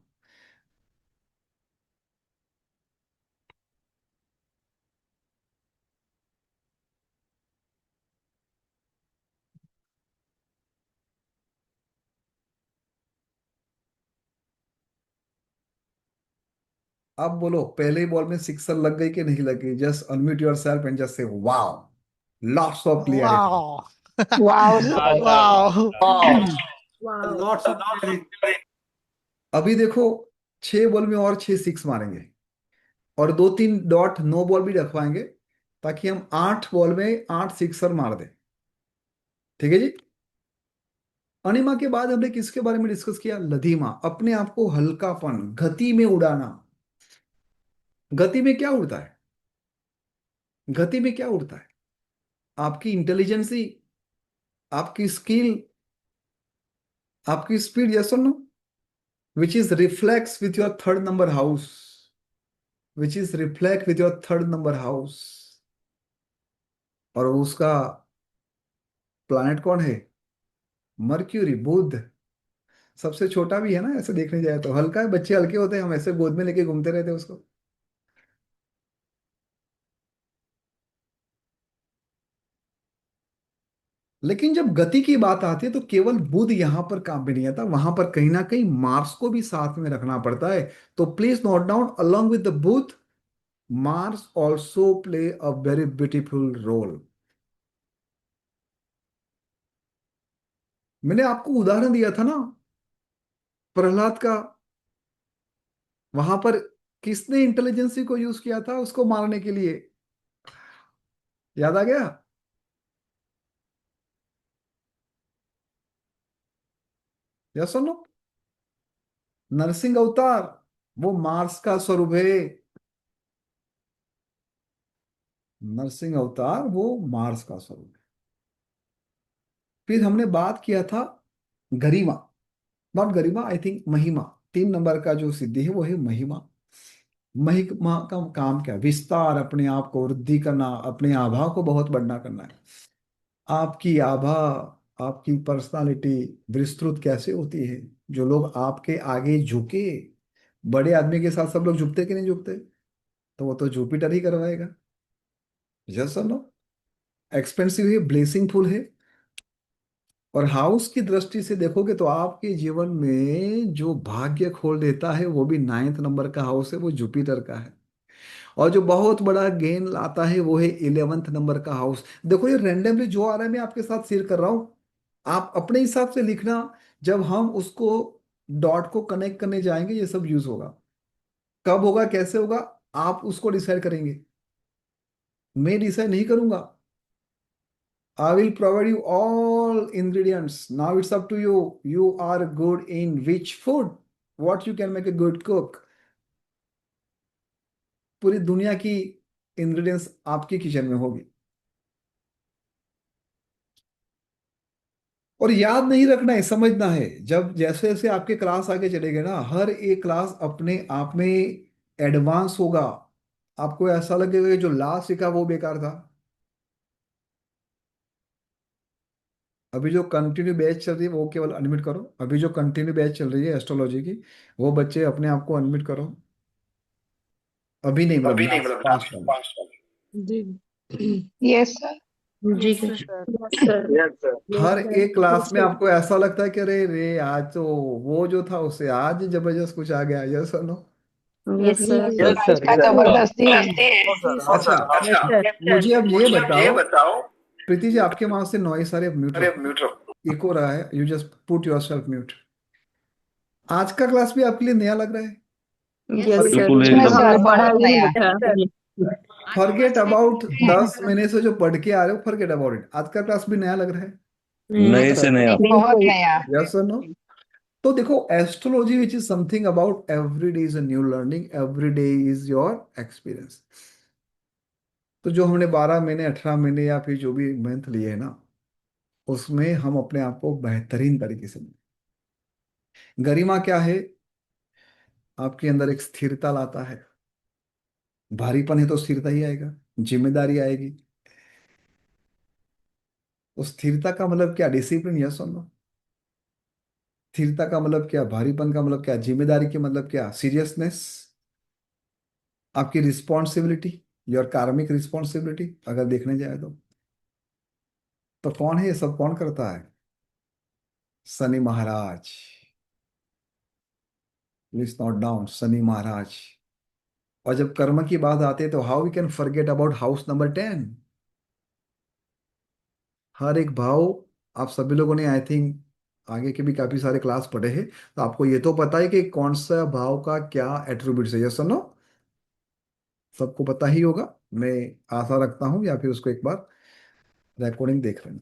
अब बोलो, पहले बॉल में सिक्सर लग गई कि नहीं लग गई? Just unmute yourself and just से वाओ, लॉट्स ऑफ क्लियरिटी। वाह। वाओ वाह। Lots of clarity. अभी देखो, 6 बॉल में और 6 सिक्स मारेंगे, और 2 3 डॉट नो बॉल भी रखवाएंगे, ताकि हम 8 बॉल में 8 सिक्सर मार दें। ठीक है जी। अनिमा के बाद हमने किसके बारे में डिस्कस किया? लधीमा, अपने आप को हल्कापन, गति में उड़ाना। गति में क्या उड़ता है? गति में क्या उड़ता है? आपकी इंटेलिजेंसी, आपकी स्किल, आपकी स्पीड, यस और no? Which is reflex with your third number house, which is reflect with your third number house. और उसका प्लैनेट कौन है? मर्क्यूरी, बुध। सबसे छोटा भी है ना, ऐसे देखने जाए तो हल्का है, बच्चे हल्के होते हैं, हम ऐसे गोद में लेके घूमते रहते हैं उसको। लेकिन जब गति की बात आती है तो केवल बुध यहां पर काम में नहीं आता, वहां पर कहीं ना कहीं मार्स को भी साथ में रखना पड़ता है। तो please note down, along with the Budh, Mars also play a very beautiful role. मैंने आपको उदाहरण दिया था ना, प्रहलाद का। वहां पर किसने इंटेलिजेंसी को यूज किया था उसको मारने के लिए? याद आ गया? या सुनो, नरसिंह अवतार, वो मार्स का स्वरूप है। नरसिंह अवतार वो मार्स का स्वरूप है। फिर हमने बात किया था गरिमा, नॉट गरिमा, आई थिंक महिमा। 3 नंबर का जो सिद्धि है वो है महिमा। महिमा का काम क्या? विस्तार, अपने आप को वृद्धि करना, अपने आभा को बहुत बढ़ना करना है। आपकी आभा, आपकी पर्सनालिटी विस्तृत कैसे होती है? जो लोग आपके आगे झुके, बड़े आदमी के साथ सब लोग झुकते कि नहीं झुकते? तो वो तो जुपिटर ही करवाएगा। यस और नो? एक्सपेंसिव है, ब्लेसिंगफुल है। और हाउस की दृष्टि से देखोगे तो आपके जीवन में जो भाग्य खोल देता है वो भी 9th नंबर का हाउस है, वो जुपिटर का है। और जो बहुत बड़ा गेन लाता है वो है 11th नंबर का हाउस। देखो ये रैंडमली जो आ रहा है मैं आपके साथ शेयर कर रहा हूँ, आप अपने हिसाब से लिखना। जब हम उसको डॉट को कनेक्ट करने जाएंगे ये सब यूज होगा। कब होगा, कैसे होगा, आप उसको डिसाइड करेंगे, मैं डिसाइड नहीं करूंगा। I will provide you all ingredients. Now it's up to you. You are good in which food? What you can make a good cook? पूरी दुनिया की इंग्रेडिएंट्स आपकी किचन में होगी। और याद नहीं रखना है, समझना है। जब जैसे जैसे आपके क्लास आगे चलेंगे ना, हर एक क्लास अपने आप में एडवांस होगा। आपको ऐसा लगेगा कि जो लास्ट सीखा वो बेकार था। अभी जो कंटिन्यू बैच चल रही है वो केवल अनम्यूट करो। अभी जो कंटिन्यू बैच चल रही है एस्ट्रोलॉजी की, वो बच्चे अपने आप को अनम्यूट करो। अभी नहीं, मतलब अभी नहीं, लास्ट मतलब पांच लास्ट वाले। 5 साल। जी। Yes sir. जी yes sir. Sir. Yes sir. Yes sir. हर एक क्लास में आपको ऐसा लगता है कि अरे रे, आज तो वो जो था उससे आज जबरदस्त कुछ आ गया। यस और नो? यस जी सर। जी। यस आज सर। का यस सर। जबरदस्ती है। नो जी सर, नो सर। अच्छा, सर। यस अच्छा, सर। मुझे अब ये मुझे अब ये बताओ, बताओ। प्रीति जी, आपके वहां से नॉइस सारे म्यूट अरे रखो। म्यूट रखो। इको रहा है, you just put your self mute. आज का क्लास भी आपके लिए नया लग रहा है? Yes sir. बिल्कुल सच में जो एकदम। सर, हमने पढ़ा बहुत है वो नहीं नया। बचा। फॉरगेट अबाउट 10 महीने से जो पढ़ के आ रहे हो, फॉरगेट अबाउट इट। आज का क्लास भी नया लग रहा है। नहीं नए से सर। नया। बहुत नया। यस और नो? तो देखो, astrology which is something about every day is a new learning, every day is your experience. तो जो हमने 12 महीने, 18 महीने या फिर जो भी मंथ लिए है ना, उसमें हम अपने आप को बेहतरीन तरीके से। गरिमा क्या है? आपके अंदर एक स्थिरता लाता है। भारीपन है तो स्थिरता ही आएगा, जिम्मेदारी आएगी। तो स्थिरता का मतलब क्या? डिसिप्लिन, यस और नो? स्थिरता का मतलब क्या? भारीपन का मतलब क्या? जिम्मेदारी के मतलब क्या? सीरियसनेस, आपकी रिस्पॉन्सिबिलिटी, योर कार्मिक रिस्पॉन्सिबिलिटी अगर देखने जाए तो कौन है ये सब, कौन करता है? Shani Maharaj. Please note down, Shani Maharaj. और जब कर्म की बात आती है तो how we can forget about house number 10। हर एक भाव, आप सभी लोगों ने आई थिंक आगे के भी काफी सारे क्लास पढ़े हैं, तो आपको ये तो पता है कि कौन सा भाव का क्या एट्रीब्यूट्स है, यस और नो। सबको पता ही होगा, मैं आशा रखता हूँ, या फिर उसको एक बार रिकॉर्डिंग देख लेना।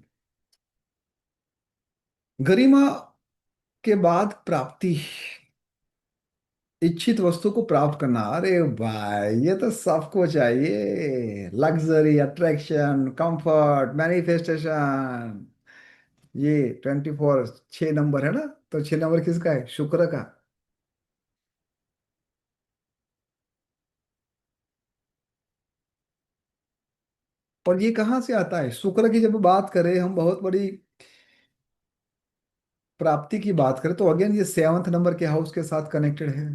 गरिमा के बाद प्राप्ति, इच्छित वस्तु को प्राप्त करना, अरे भाई ये तो सबको चाहिए। लग्जरी, अट्रैक्शन, कंफर्ट, मैनिफेस्टेशन, ये 24, 6 नंबर है ना, तो 6 नंबर किसका है? शुक्र का। और ये कहाँ से आता है? शुक्र की जब बात करें हम, बहुत बड़ी प्राप्ति की बात करें, तो अगेन ये 7th नंबर के हाउस के साथ कनेक्टेड है।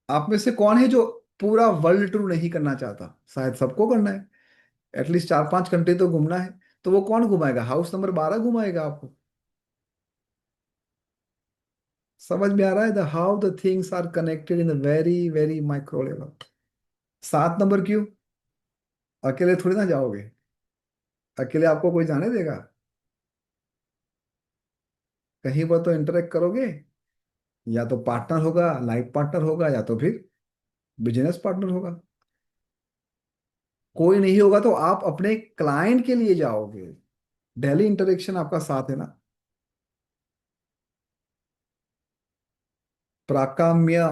आप में से कौन है जो पूरा वर्ल्ड टूर नहीं करना चाहता? शायद सबको करना है, एटलीस्ट 4-5 कंट्री तो घूमना है। तो वो कौन घुमाएगा? हाउस नंबर 12 घुमाएगा आपको। समझ में आ रहा है the how the things are connected in very very micro level. 7 number क्यों? अकेले थोड़ी ना जाओगे, अकेले आपको कोई जाने देगा? कहीं पर तो इंटरेक्ट करोगे, या तो पार्टनर होगा, लाइफ पार्टनर होगा, या तो फिर बिजनेस पार्टनर होगा। कोई नहीं होगा तो आप अपने क्लाइंट के लिए जाओगे। डेली इंटरेक्शन आपका साथ है ना। प्राकाम्य,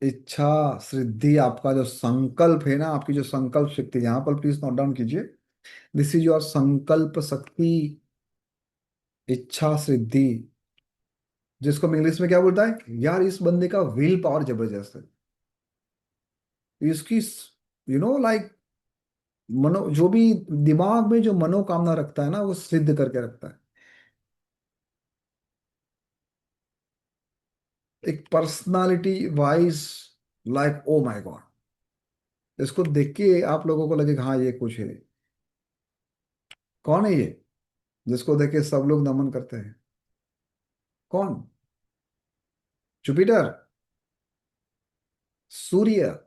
इच्छा, सिद्धि, आपका जो संकल्प है ना, आपकी जो संकल्प शक्ति, यहाँ पर प्लीज नोट डाउन कीजिए। दिस इज योर संकल्प शक्ति, इच्छा सिद्धि, जिसको हम इंग्लिश में क्या बोलता है यार, इस बंदे का विल पावर जबरदस्त है। इसकी लाइक मनो, जो भी दिमाग में जो मनोकामना रखता है ना, वो सिद्ध करके रखता है। एक personality wise, like oh my God, इसको देख के आप लोगों को लगेगा हाँ ये कुछ है। कौन है ये जिसको देख के सब लोग नमन करते हैं? कौन? जुपिटर, सूर्य।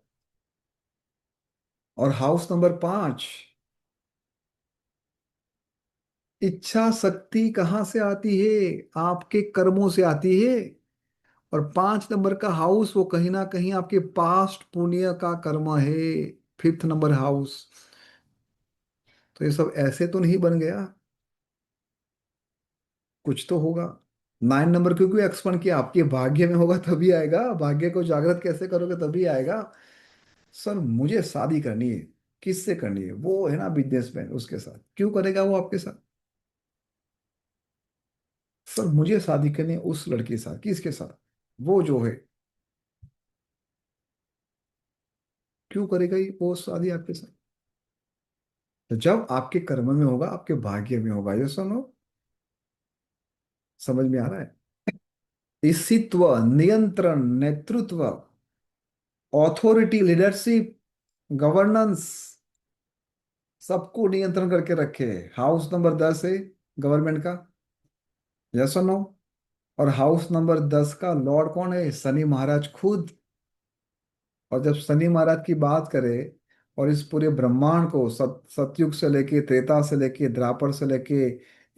और हाउस नंबर 5, इच्छा शक्ति कहाँ से आती है? आपके कर्मों से आती है। और 5 नंबर का हाउस, वो कहीं ना कहीं आपके पास्ट पुण्य का कर्म है। 5th number house. तो ये सब ऐसे तो नहीं बन गया, कुछ तो होगा। 9 नंबर क्योंकि एक्सपेंड किया, आपके भाग्य में होगा तभी आएगा। भाग्य को जागृत कैसे करोगे, तभी आएगा। सर मुझे शादी करनी है, किससे करनी है? वो है ना बिजनेसमैन, उसके साथ। क्यों करेगा वो आपके साथ? सर मुझे शादी करनी है उस लड़के के साथ, किसके साथ? वो जो है। क्यों करेगा ये वो शादी आपके साथ? तो जब आपके कर्म में होगा, आपके भाग्य में होगा। ये सुनो, समझ में आ रहा है? इसीत्व, नियंत्रण, नेतृत्व, ऑथोरिटी, लीडरशिप, गवर्नेंस, सबको नियंत्रण करके रखे। हाउस नंबर 10 है गवर्नमेंट का, यस और नो। और हाउस नंबर 10 का लॉर्ड कौन है? शनि महाराज खुद। और जब शनि महाराज की बात करें, और इस पूरे ब्रह्मांड को, सतयुग से लेके, त्रेता से लेके, द्वापर से लेके,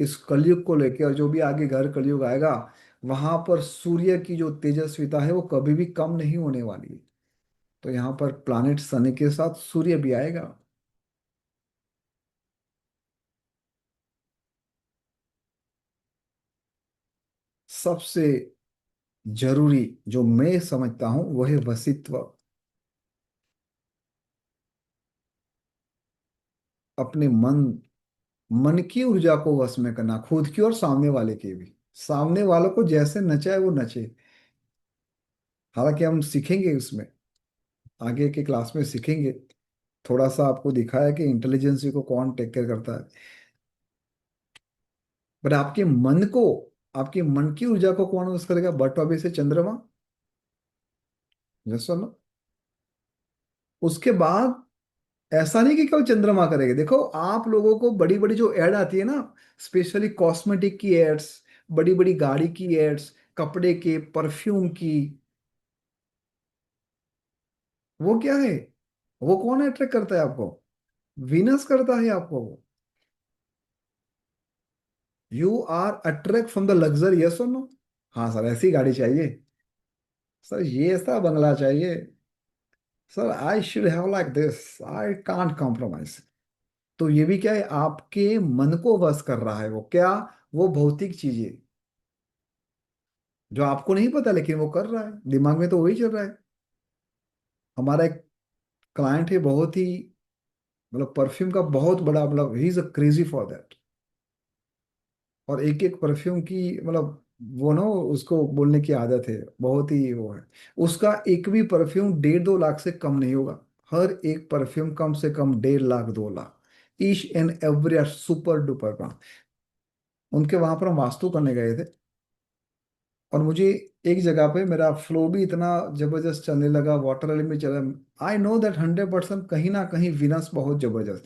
इस कलयुग को लेके, और जो भी आगे घर कलयुग आएगा, वहां पर सूर्य की जो तेजस्विता है वो कभी भी कम नहीं होने वाली है। तो यहाँ पर प्लानिट शनि के साथ सूर्य भी आएगा। सबसे जरूरी जो मैं समझता हूं वो है वशित्व। अपने मन की ऊर्जा को वश में करना, खुद की और सामने वाले की भी। सामने वालों को जैसे नचाए वो नचे। हालांकि हम सीखेंगे उसमें, आगे के क्लास में सीखेंगे। थोड़ा सा आपको दिखाया कि इंटेलिजेंसी को कौन टेक केयर करता है। पर आपके मन को, आपके मन की ऊर्जा को कौन वश करेगा? बट ऑब्वियस से चंद्रमा। यस और नो। उसके बाद ऐसा नहीं कि केवल चंद्रमा करेगा। देखो आप लोगों को बड़ी बड़ी जो एड आती है ना, स्पेशली कॉस्मेटिक की एड्स, बड़ी बड़ी गाड़ी की एड्स, कपड़े के, परफ्यूम की, वो क्या है? वो कौन अट्रैक्ट करता है आपको? वीनस करता है आपको वो। You are attract from the luxury, yes और नो? हाँ सर, ऐसी गाड़ी चाहिए। सर ये ऐसा बंगला चाहिए। Sir I should have like this, I can't compromise. तो ये भी क्या है, आपके मन को वश कर रहा है वो क्या? वो भौतिक चीजें जो आपको नहीं पता, लेकिन वो कर रहा है, दिमाग में तो वही चल रहा है। हमारा एक क्लाइंट है, बहुत ही मतलब परफ्यूम का बहुत बड़ा, मतलब he is a crazy for that. और एक एक परफ्यूम की मतलब वो ना, उसको बोलने की आदत है, बहुत ही वो है। उसका एक भी परफ्यूम 1.5-2 लाख से कम नहीं होगा। हर एक परफ्यूम कम से कम 1.5 lakh 2 lakh, each and every are super duper brand. उनके वहां पर हम वास्तु करने गए थे, और मुझे एक जगह पे मेरा फ्लो भी इतना जबरदस्त चलने लगा, वाटर वाले में चला। आई नो दैट 100% कहीं ना कहीं विनस बहुत जबरदस्त।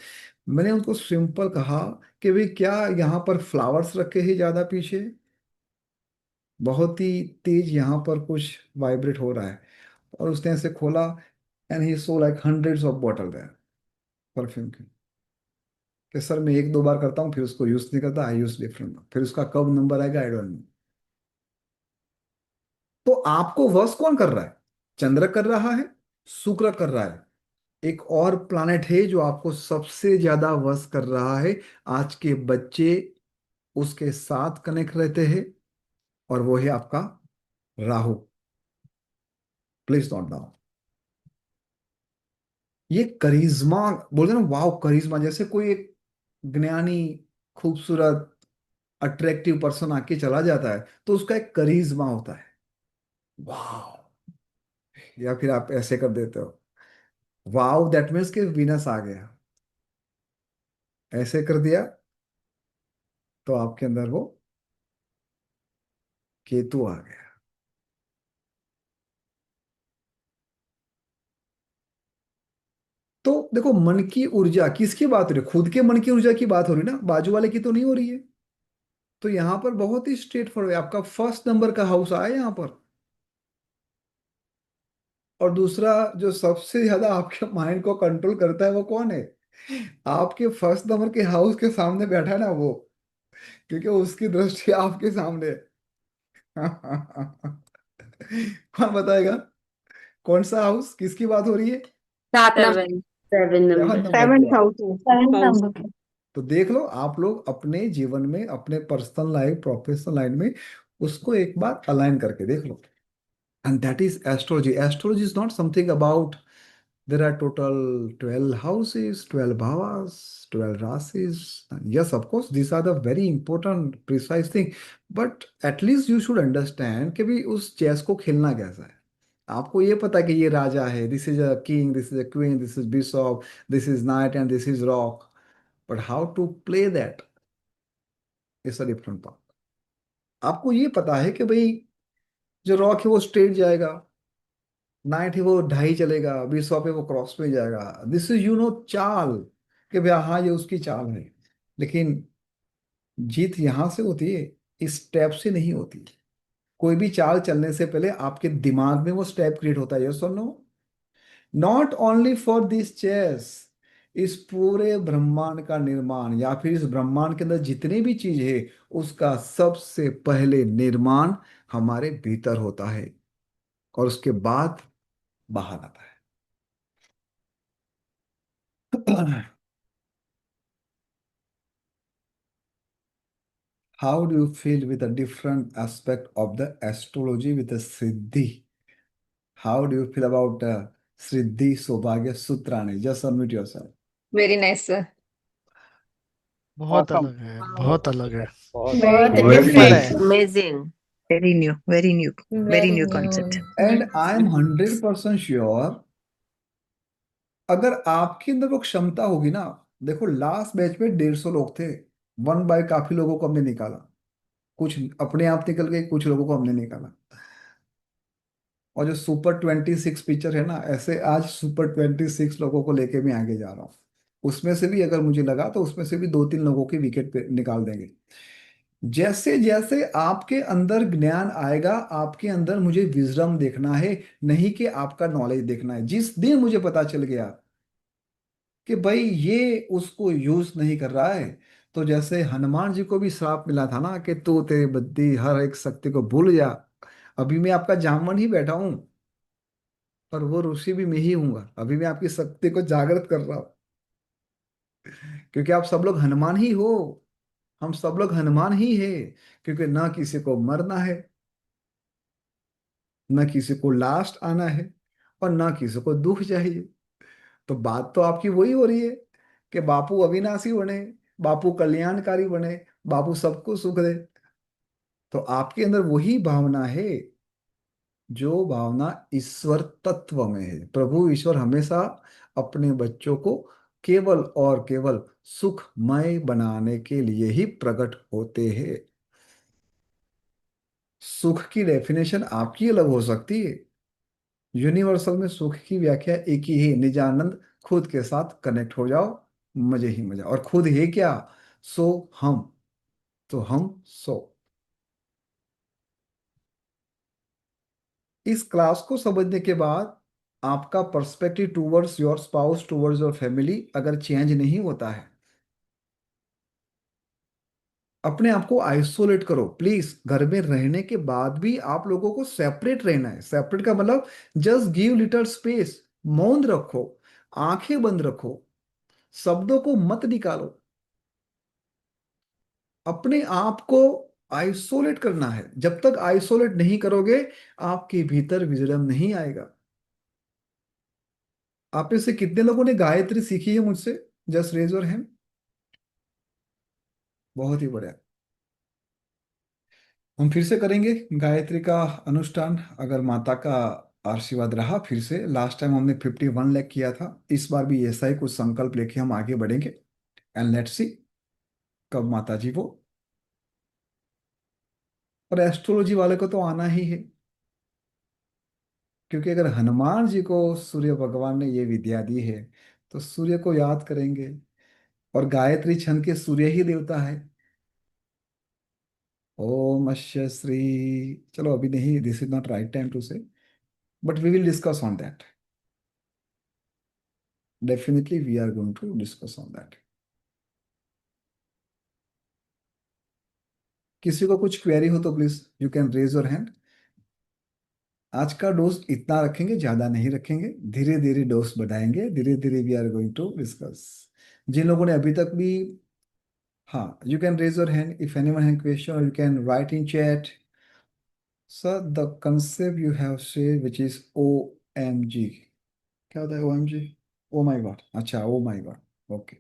मैंने उनको सिंपल कहा कि भाई क्या यहाँ पर फ्लावर्स रखे हैं ज्यादा पीछे? बहुत ही तेज यहाँ पर कुछ वाइब्रेट हो रहा है। और उसने ऐसे खोला, and he so like hundreds of bottle there, perfume की। कि सर मैं 1-2 बार करता हूँ, फिर उसको यूज नहीं करता, आई यूज डिफरेंट, फिर उसका कब नंबर आएगा आई डोंट नो। तो आपको वश कौन कर रहा है? चंद्र कर रहा है, शुक्र कर रहा है। एक और प्लानेट है जो आपको सबसे ज्यादा वश कर रहा है। आज के बच्चे उसके साथ कनेक्ट रहते हैं, और वो है आपका राहु। Please note down. ये करिश्मा, बोलते हैं ना, वाओ करिश्मा, जैसे कोई एक ज्ञानी, खूबसूरत, अट्रैक्टिव पर्सन आके चला जाता है, तो उसका एक करिश्मा होता है। वाओ। या फिर आप ऐसे कर देते हो, वाओ दैट मीन्स कि वीनस आ गया। ऐसे कर दिया तो आपके अंदर वो केतु आ गया। तो देखो, मन की ऊर्जा किसकी बात हो रही है? खुद के मन की ऊर्जा की बात हो रही है ना, बाजू वाले की तो नहीं हो रही है। तो यहाँ पर बहुत ही स्ट्रेट फॉरवर्ड, आपका फर्स्ट नंबर का हाउस आया यहाँ पर। और दूसरा, जो सबसे ज्यादा आपके माइंड को कंट्रोल करता है वो कौन है? आपके फर्स्ट नंबर के हाउस के सामने बैठा है ना वो, क्योंकि उसकी दृष्टि आपके सामने है। कौन बताएगा? कौन सा हाउस, किसकी बात हो रही है? 7 नंबर। 7 7 नंबर नंबर की सेवेंथ बात। हाउस है, सेवेंथ हाउस। नंबर। तो देख लो, आप लोग अपने जीवन में, अपने पर्सनल लाइफ, प्रोफेशनल लाइफ में उसको एक बार अलाइन करके देख लो। And that is astrology. Astrology is not something about there are total 12 houses, 12 bhavas, 12 rasis. Yes, of course, these are the very important, precise thing. But at least you should understand कि भी उस chess को खेलना कैसा है। आपको ये पता है कि ये राजा है, this is a king, this is a queen, this is bishop, this is knight and this is rock. But how to play that is a different part. आपको ये पता है कि भाई जो रॉक है वो स्ट्रेट जाएगा, नाइट है वो ढाई चलेगा, बिशॉप है वो क्रॉस में जाएगा। दिस इज यू नो चाल, कि भैया हाँ ये उसकी चाल है। लेकिन जीत यहां से होती है, इस स्टेप से नहीं होती। कोई भी चाल चलने से पहले आपके दिमाग में वो स्टेप क्रिएट होता है, यस और no? Not only for this chess, इस पूरे ब्रह्मांड का निर्माण, या फिर इस ब्रह्मांड के अंदर जितनी भी चीज है, उसका सबसे पहले निर्माण हमारे भीतर होता है, और उसके बाद बाहर आता है। How do you feel with the different aspect of the astrology with the Siddhi? How do you feel about the Siddhi Sobhagya Sutrani? Just unmute yourself. Very nice sir. बहुत ऑसम। अलग है, बहुत अलग है। बहुत वेरी बहुत nice. Unique very है। Different. Amazing, very very new new. Concept. And I am 100% sure, अगर आपके अंदर वो क्षमता होगी ना, देखो लास्ट बैच में 150 लोग थे, 1 बाय काफी लोगों को हमने निकाला। कुछ अपने आप निकल गए, कुछ लोगों को हमने निकाला। और जो सुपर 26 पिक्चर है ना, ऐसे आज सुपर 26 लोगों को लेके मैं आगे जा रहा हूँ। उसमें से भी अगर मुझे लगा तो उसमें से भी 2-3 लोगों के विकेट पे निकाल देंगे। जैसे जैसे आपके अंदर ज्ञान आएगा, आपके अंदर मुझे विजडम देखना है, नहीं कि आपका नॉलेज देखना है। जिस दिन मुझे पता चल गया कि भाई ये उसको यूज नहीं कर रहा है, तो जैसे हनुमान जी को भी श्राप मिला था ना कि तू तेरी बुद्धि हर एक शक्ति को भूल जा। अभी मैं आपका जामवन ही बैठा हूं, पर वो ऋषि भी मैं ही हूंगा। अभी मैं आपकी शक्ति को जागृत कर रहा हूँ, क्योंकि आप सब लोग हनुमान ही हो। हम सब लोग हनुमान ही है, क्योंकि ना किसी को मरना है, ना किसी को लास्ट आना है, और ना किसी को दुख चाहिए। तो बात तो आपकी वही हो रही है कि बापू अविनाशी बने, बापू कल्याणकारी बने, बापू सबको सुख दे। तो आपके अंदर वही भावना है, जो भावना ईश्वर तत्व में है। प्रभु ईश्वर हमेशा अपने बच्चों को केवल और केवल सुखमय बनाने के लिए ही प्रकट होते हैं। सुख की डेफिनेशन आपकी अलग हो सकती है। यूनिवर्सल में सुख की व्याख्या एक ही है, निजानंद। खुद के साथ कनेक्ट हो जाओ, मजे ही मजा। और खुद है क्या? सो हम। तो हम सो। इस क्लास को समझने के बाद आपका perspective towards your spouse, towards your family अगर चेंज नहीं होता है, अपने आप को आइसोलेट करो प्लीज। घर में रहने के बाद भी आप लोगों को सेपरेट रहना है। सेपरेट का मतलब जस्ट गिव लिटिल स्पेस। मौन रखो, आंखें बंद रखो, शब्दों को मत निकालो। अपने आप को आइसोलेट करना है। जब तक आइसोलेट नहीं करोगे, आपके भीतर विजडम नहीं आएगा। आप में से कितने लोगों ने गायत्री सीखी है मुझसे? Just raise your hand. बहुत ही बढ़िया। हम फिर से करेंगे गायत्री का अनुष्ठान, अगर माता का आशीर्वाद रहा। फिर से लास्ट टाइम हमने 51 लाख किया था, इस बार भी ऐसा ही कुछ संकल्प लेके हम आगे बढ़ेंगे। एंड लेट्स सी कब माता जी वो। और एस्ट्रोलॉजी वाले को तो आना ही है, क्योंकि अगर हनुमान जी को सूर्य भगवान ने ये विद्या दी है, तो सूर्य को याद करेंगे। और गायत्री छंद के सूर्य ही देवता है। ओम अश्य श्री। चलो अभी नहीं, this is not right time to say, but we will discuss on that. Definitely we are going to discuss on that. किसी को कुछ क्वेरी हो तो please you can raise your hand. आज का डोज इतना रखेंगे, ज्यादा नहीं रखेंगे। धीरे धीरे डोज बढ़ाएंगे, धीरे धीरे we are going to discuss. जिन लोगों ने अभी तक भी, हाँ, you can raise your hand if anyone have question, you can write in chat. Sir the concept you have share which is O M G, क्या होता है ओ एम जी? ओ माई गॉड, अच्छा ओ माई गॉड, ओके।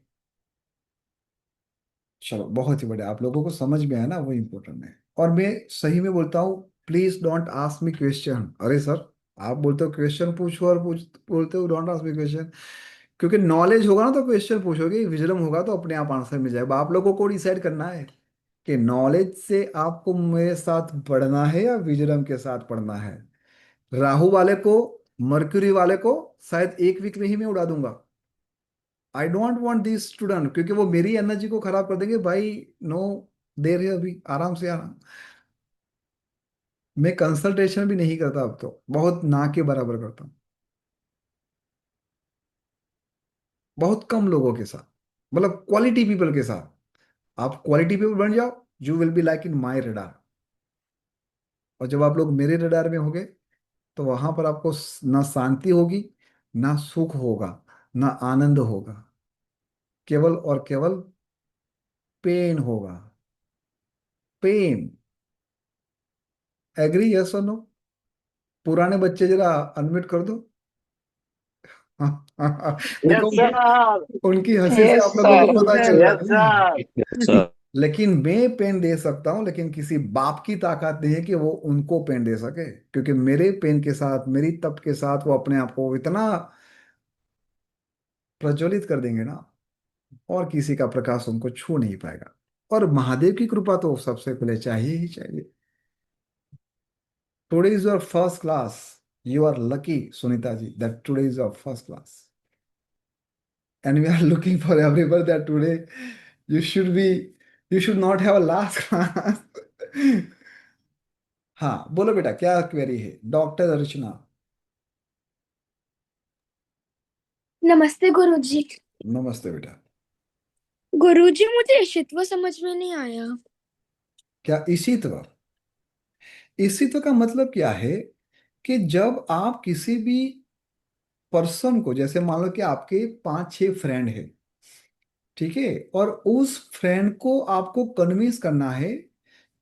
चलो बहुत ही बढ़िया, आप लोगों को समझ में आया ना, वो इम्पोर्टेंट है। और मैं सही में बोलता हूँ, please don't ask me question. अरे सर, आप बोलते हो क्वेश्चन पूछो, और बोलते हो डोंट आस्क मी क्वेश्चन। क्योंकि नॉलेज होगा ना तो क्वेश्चन पूछोगे, विजडम होगा तो अपने आप आंसर मिल जाएगा। आप लोगों को डिसाइड करना है कि नॉलेज से आपको मेरे साथ पढ़ना है या विजडम के साथ पढ़ना है। राहु वाले को, मर्क्यूरी वाले को शायद एक वीक में ही मैं उड़ा दूंगा। आई डोंट वांट दिस स्टूडेंट, क्योंकि वो मेरी एनर्जी को खराब कर देंगे भाई। नो, देर है अभी, आराम से आना। मैं कंसल्टेशन भी नहीं करता अब तो, बहुत ना के बराबर करता हूँ। बहुत कम लोगों के साथ, मतलब क्वालिटी पीपल के साथ। आप क्वालिटी पीपल बन जाओ, you will be like in my radar. और जब आप लोग मेरे रडार में होगे, तो वहां पर आपको ना शांति होगी, ना सुख होगा, ना आनंद होगा। केवल और केवल पेन होगा। पेन। एग्री, यस और नो? पुराने बच्चे जरा अनम्यूट कर दो। देखो, यस सर। उनकी हंसी से यस आप लोगों को सर। पता चल यस रहा है। सर। Yes sir. लेकिन मैं पेन दे सकता हूँ, लेकिन किसी बाप की ताकत नहीं है कि वो उनको पेन दे सके। क्योंकि मेरे पेन के साथ, मेरी तप के साथ वो अपने आप को इतना प्रज्वलित कर देंगे ना, और किसी का प्रकाश उनको छू नहीं पाएगा। और महादेव की कृपा तो सबसे पहले चाहिए ही चाहिए। Today is your first class. You are lucky Sunita ji that today is your first class, and we are looking for everyone that today you should be you should not have a last class. हाँ बोलो बेटा, क्या query है doctor अर्चना? नमस्ते गुरुजी। नमस्ते बेटा। गुरुजी मुझे ईशित्व समझ में नहीं आया। क्या इशित्व? इशित्व का मतलब क्या है कि जब आप किसी भी पर्सन को, जैसे मान लो कि आपके 5-6 फ्रेंड है, ठीक है, और उस फ्रेंड को आपको कन्विंस करना है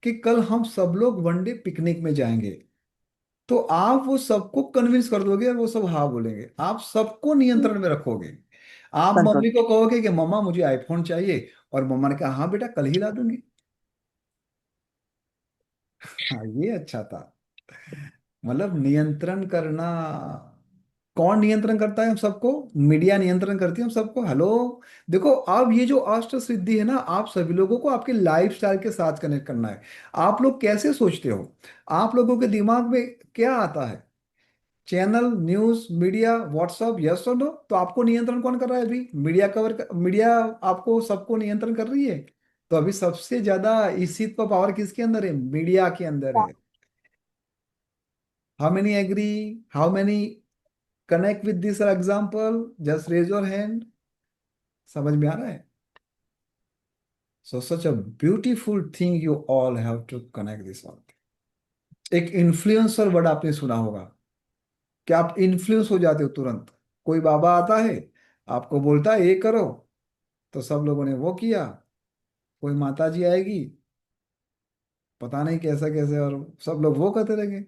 कि कल हम सब लोग वनडे पिकनिक में जाएंगे, तो आप वो सबको कन्विंस कर दोगे और वो सब हाँ बोलेंगे, आप सबको नियंत्रण में रखोगे। आप कंट्रोल। मम्मी को कहोगे कि मम्मा मुझे आईफोन चाहिए, और मम्मा ने कहा हाँ बेटा कल ही ला दूंगी। हाँ ये अच्छा था। मतलब नियंत्रण करना। कौन नियंत्रण करता है हम सबको? मीडिया नियंत्रण करती है हम सबको। हेलो, देखो अब ये जो अष्ट सिद्धि है ना, आप सभी लोगों को आपके लाइफस्टाइल के साथ कनेक्ट करना है। आप लोग कैसे सोचते हो? आप लोगों के दिमाग में क्या आता है? Channel, news, media, WhatsApp, yes और नो। तो आपको नियंत्रण कौन कर रहा है अभी? मीडिया आपको सबको नियंत्रण कर रही है। तो अभी सबसे ज्यादा इस चीज पर पावर किसके अंदर है? मीडिया के अंदर है। How many agree? How many connect with this example? Just raise your hand. समझ में आ रहा है? So such a beautiful thing, you all have to connect this all. एक इन्फ्लुएंसर वर्ड आपने सुना होगा, कि आप इन्फ्लुएंस हो जाते हो तुरंत। कोई बाबा आता है, आपको बोलता है ये करो, तो सब लोगों ने वो किया। कोई माता जी आएगी, पता नहीं कैसा कैसे, और सब लोग वो करते रहेंगे।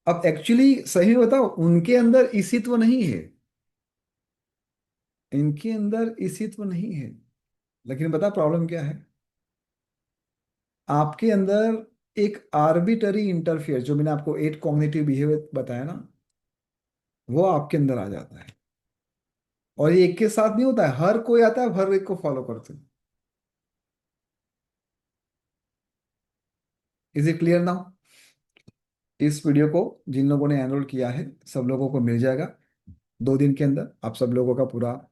अब एक्चुअली सही बताओ, उनके अंदर इसीत्व नहीं है। इनके अंदर इसीत्व नहीं है। लेकिन बता प्रॉब्लम क्या है? आपके अंदर एक आर्बिटरी इंटरफियर, जो मैंने आपको 8 कॉग्निटिव बिहेवियर बताया ना, वो आपके अंदर आ जाता है। और ये एक के साथ नहीं होता है, हर कोई आता है, हर एक को फॉलो करते हैं। Is it clear now? इस वीडियो को जिन लोगों ने एनरोल किया है, सब लोगों को मिल जाएगा 2 दिन के अंदर। आप सब लोगों का पूरा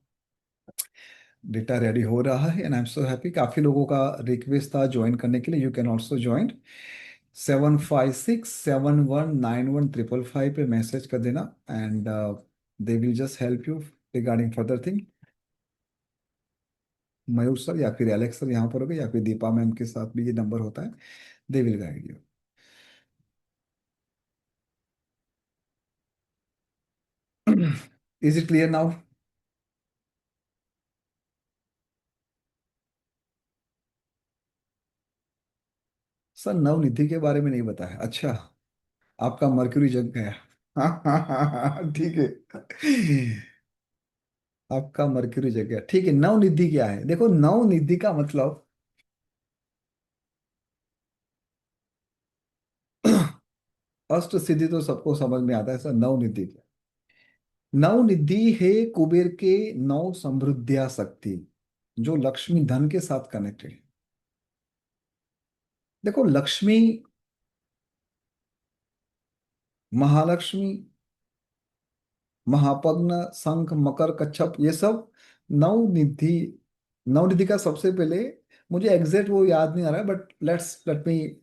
डेटा रेडी हो रहा है, and I am so happy. काफी लोगों का रिक्वेस्ट था ज्वाइन करने के लिए। You can also join. 756719155 पे मैसेज कर देना, and they will just help you regarding further thing. Mayur sir या फिर एलेक्स सर यहाँ पर होगा, या फिर दीपा मैम के साथ भी ये नंबर होता है। They will guide you. Is it clear now? Sir Navnidhi के बारे में नहीं बताया, अच्छा। आपका मर्क्यूरी जग गया। हाँ ठीक है। आपका मर्क्यूरी जग गया, ठीक है। नवनिधि क्या है? देखो नवनिधि का मतलब अष्ट सिद्धि तो सबको समझ में आता है सर। नवनिधि क्या? नवनिधि है कुबेर के 9 समृद्धिया शक्ति, जो लक्ष्मी धन के साथ कनेक्टेड है। देखो लक्ष्मी, महालक्ष्मी, महापद्म, शंख, मकर, कच्छप, ये सब नवनिधि। नवनिधि का सबसे पहले, मुझे एग्जैक्ट वो याद नहीं आ रहा है, बट लेट मी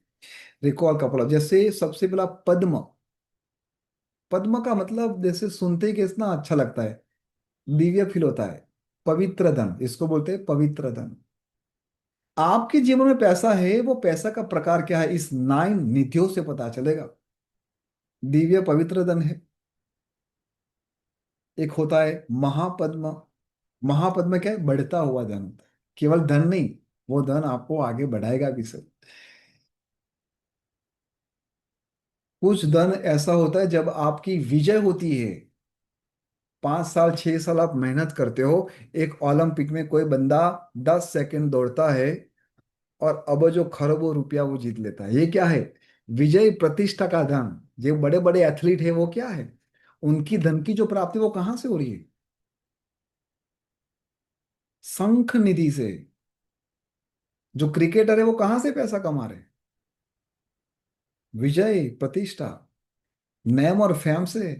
रिकॉल कपड़ा। जैसे सबसे पहला पद्म। पद्म का मतलब जैसे सुनते ही कितना अच्छा लगता है, दिव्य फील होता है। पवित्र धन, इसको बोलते हैं पवित्र धन। आपके जीवन में पैसा है, वो पैसा का प्रकार क्या है, इस 9 निधियों से पता चलेगा। दिव्य पवित्र धन है। एक होता है महापद्म। महापद्म क्या है? बढ़ता हुआ धन। केवल धन नहीं, वो धन आपको आगे बढ़ाएगा भी सर। कुछ धन ऐसा होता है जब आपकी विजय होती है, 5 साल 6 साल आप मेहनत करते हो, एक ओलंपिक में कोई बंदा 10 सेकंड दौड़ता है, और अब जो खरबों रुपया वो जीत लेता है। ये क्या है? विजय प्रतिष्ठा का धन। जो बड़े बड़े एथलीट है वो क्या है? उनकी धन की जो प्राप्ति वो कहाँ से हो रही है? शंख निधि से। जो क्रिकेटर है वो कहाँ से पैसा कमा रहे हैं? विजय, प्रतिष्ठा, नेम और फेम से।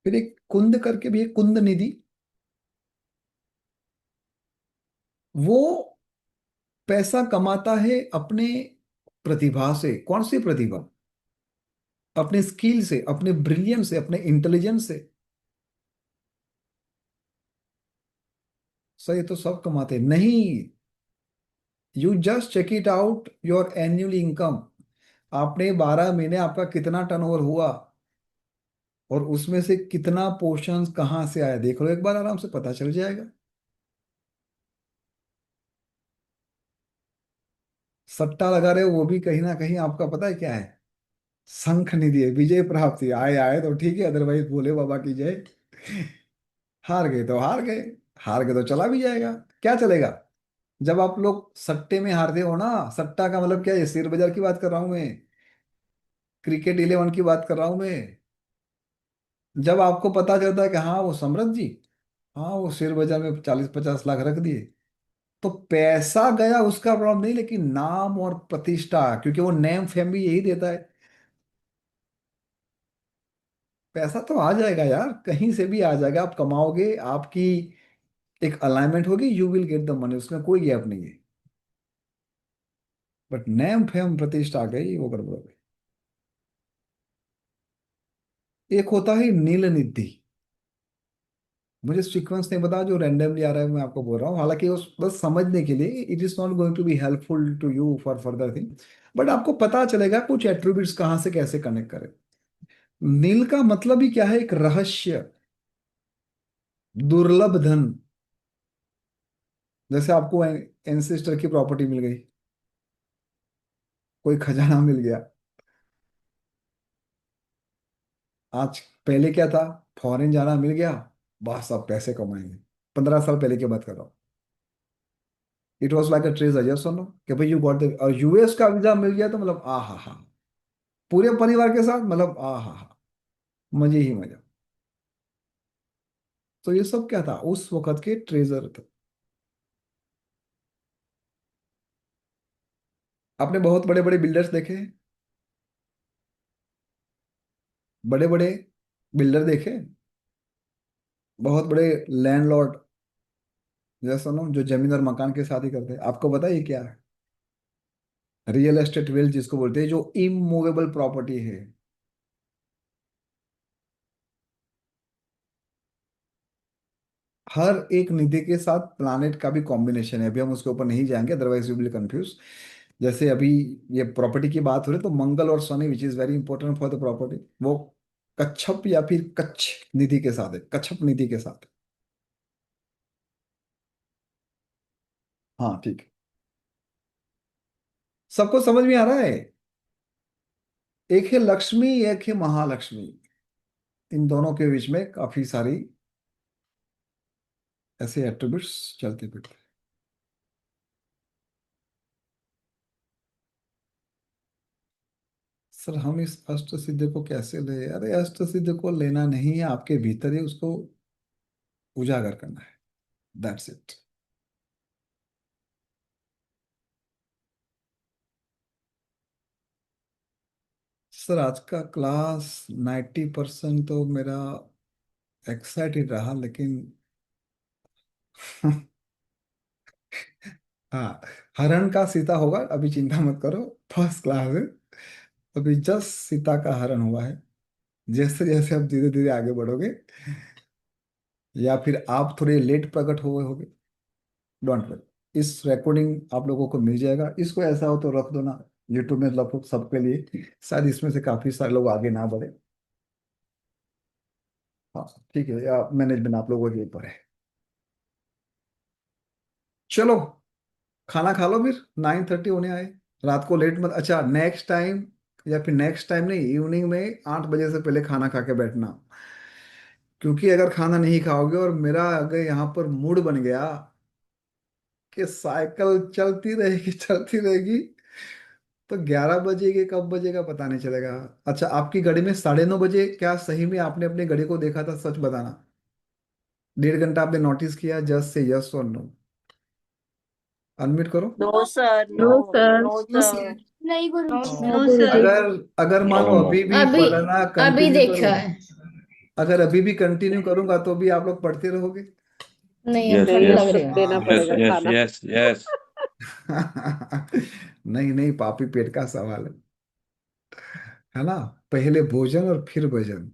फिर एक कुंद करके भी एक कुंद निधि। वो पैसा कमाता है अपने प्रतिभा से। कौन सी प्रतिभा? अपने स्किल से, अपने ब्रिलियंस से, अपने इंटेलिजेंस से। सर ये तो सब कमाते नहीं। You just check it out your annual income. आपने 12 महीने आपका कितना टर्नओवर हुआ और उसमें से कितना पोर्शन कहाँ से आया, देख लो एक बार, आराम से पता चल जाएगा। सट्टा लगा रहे हो वो भी कहीं ना कहीं आपका पता है क्या है? शंख निधि है, विजय प्राप्ति। आए आए तो ठीक है, अदरवाइज भोले बाबा की जय। हार गए तो हार गए, हार गए तो चला भी जाएगा। क्या चलेगा? जब आप लोग सट्टे में हारते हो ना, सट्टा का मतलब क्या है? शेयर बाजार की बात कर रहा हूं मैं, क्रिकेट 11 की बात कर रहा हूं मैं। जब आपको पता चलता है कि हाँ वो समृद्ध जी, हाँ वो शेयर बाजार में 40-50 लाख रख दिए, तो पैसा गया उसका प्रॉब्लम नहीं, लेकिन नाम और प्रतिष्ठा, क्योंकि वो नेम फेम भी यही देता है। पैसा तो आ जाएगा यार, कहीं से भी आ जाएगा, आप कमाओगे, आपकी एक अलाइनमेंट होगी, you will get the money, उसमें कोई गैप नहीं है। बट नेम फेम प्रतिष्ठा आ गई, वो गड़बड़ हो गई। एक होता है नील निधि। मुझे सीक्वेंस नहीं पता, जो रैंडमली आ रहा है मैं आपको बोल रहा हूँ, हालांकि उस बस समझने के लिए, it is not going to be helpful to you for further thing, but आपको पता चलेगा कुछ एट्रीब्यूट्स कहाँ से कैसे कनेक्ट करें। नील का मतलब ही क्या है? एक रहस्य, दुर्लभ धन। जैसे आपको एंसेस्टर की प्रॉपर्टी मिल गई, कोई खजाना मिल गया। आज, पहले क्या था? फॉरेन जाना मिल गया, बस अब पैसे कमाएंगे। 15 साल पहले की बात कर रहा हूँ। It was like a treasure, yes और नो, कि भाई यू गॉट द, और यूएस का वीजा मिल गया तो मतलब आ हा हा, पूरे परिवार के साथ, मतलब आ हा हा, मजे ही मजा। तो ये सब क्या था? उस वक्त के ट्रेजर थे। आपने बहुत बड़े बड़े बिल्डर्स देखे हैं? बड़े बड़े बिल्डर देखे? बहुत बड़े लैंडलॉर्ड, जैसा नो, जो जमीन और मकान के साथ ही करते हैं। आपको पता है ये क्या है? रियल एस्टेट वेल्थ जिसको बोलते हैं, जो इमूवेबल प्रॉपर्टी है। हर एक निधि के साथ प्लानेट का भी कॉम्बिनेशन है, अभी हम उसके ऊपर नहीं जाएंगे, अदरवाइज यू विल कंफ्यूज। जैसे अभी ये प्रॉपर्टी की बात हो रही है, तो मंगल और Shani, which is very important for the property, वो कच्छप या फिर कच्छ निधि के साथ है, कच्छप निधि के साथ। हाँ ठीक है, सबको समझ में आ रहा है? एक है लक्ष्मी, एक है महालक्ष्मी। इन दोनों के बीच में काफी सारी ऐसे एट्रीब्यूट्स चलते फिरते हैं। सर हम इस अष्ट सिद्धि को कैसे ले? अरे अष्ट सिद्धि को लेना नहीं है, आपके भीतर ही उसको उजागर करना है, दैट्स इट। सर आज का क्लास 90% तो मेरा एक्साइटेड रहा, लेकिन हाँ, हरण का सीता होगा, अभी चिंता मत करो, फर्स्ट क्लास है। अभी जस्ट सीता का हरण हुआ है। जैसे जैसे आप धीरे धीरे आगे बढ़ोगे, या फिर आप थोड़े लेट प्रकट हुए होगे, डोंट वरी, इस रिकॉर्डिंग आप लोगों को मिल जाएगा। इसको ऐसा हो तो रख दो ना यूट्यूब में, लगभग सबके लिए, शायद इसमें से काफी सारे लोग आगे ना बढ़े। हाँ ठीक है, या मैनेजमेंट आप लोगों के ऊपर है। चलो, खाना खा लो फिर, 9:30 होने आए। रात को लेट मत, अच्छा नेक्स्ट टाइम, या फिर नेक्स्ट टाइम नहीं, इवनिंग में 8 बजे से पहले खाना खा के बैठना। क्योंकि अगर खाना नहीं खाओगे और मेरा अगर यहाँ पर मूड बन गया कि साइकिल चलती रहेगी चलती रहेगी, तो 11 बजे के कब बजेगा पता नहीं चलेगा। अच्छा, आपकी घड़ी में 9:30 बजे, क्या सही में आपने अपनी घड़ी को देखा था? सच बताना, 1.5 घंटा आपने नोटिस किया? जस्ट से यस और नो, अनम्यूट करो। No sir, no. No sir. No no sir. Sir. नहीं नो गुरुजी। No sir. गुरुजी। अगर अगर मान लो नो नो अभी भी अभी पढ़ना अभी कंटिन्यू देखा करूं, है। अगर अभी भी कंटिन्यू करूंगा तो भी आप लोग पढ़ते रहोगे? नहीं यस ठंड यस लग रही है। देना यस पड़ेगा यस खाना। Yes yes. नहीं नहीं पापी, पेट का सवाल है ना। पहले भोजन और फिर भजन।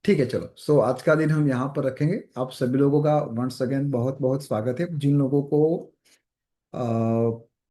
ठीक है चलो, सो आज का दिन हम यहाँ पर रखेंगे। आप सभी लोगों का वंस अगेन बहुत बहुत स्वागत है। जिन लोगों को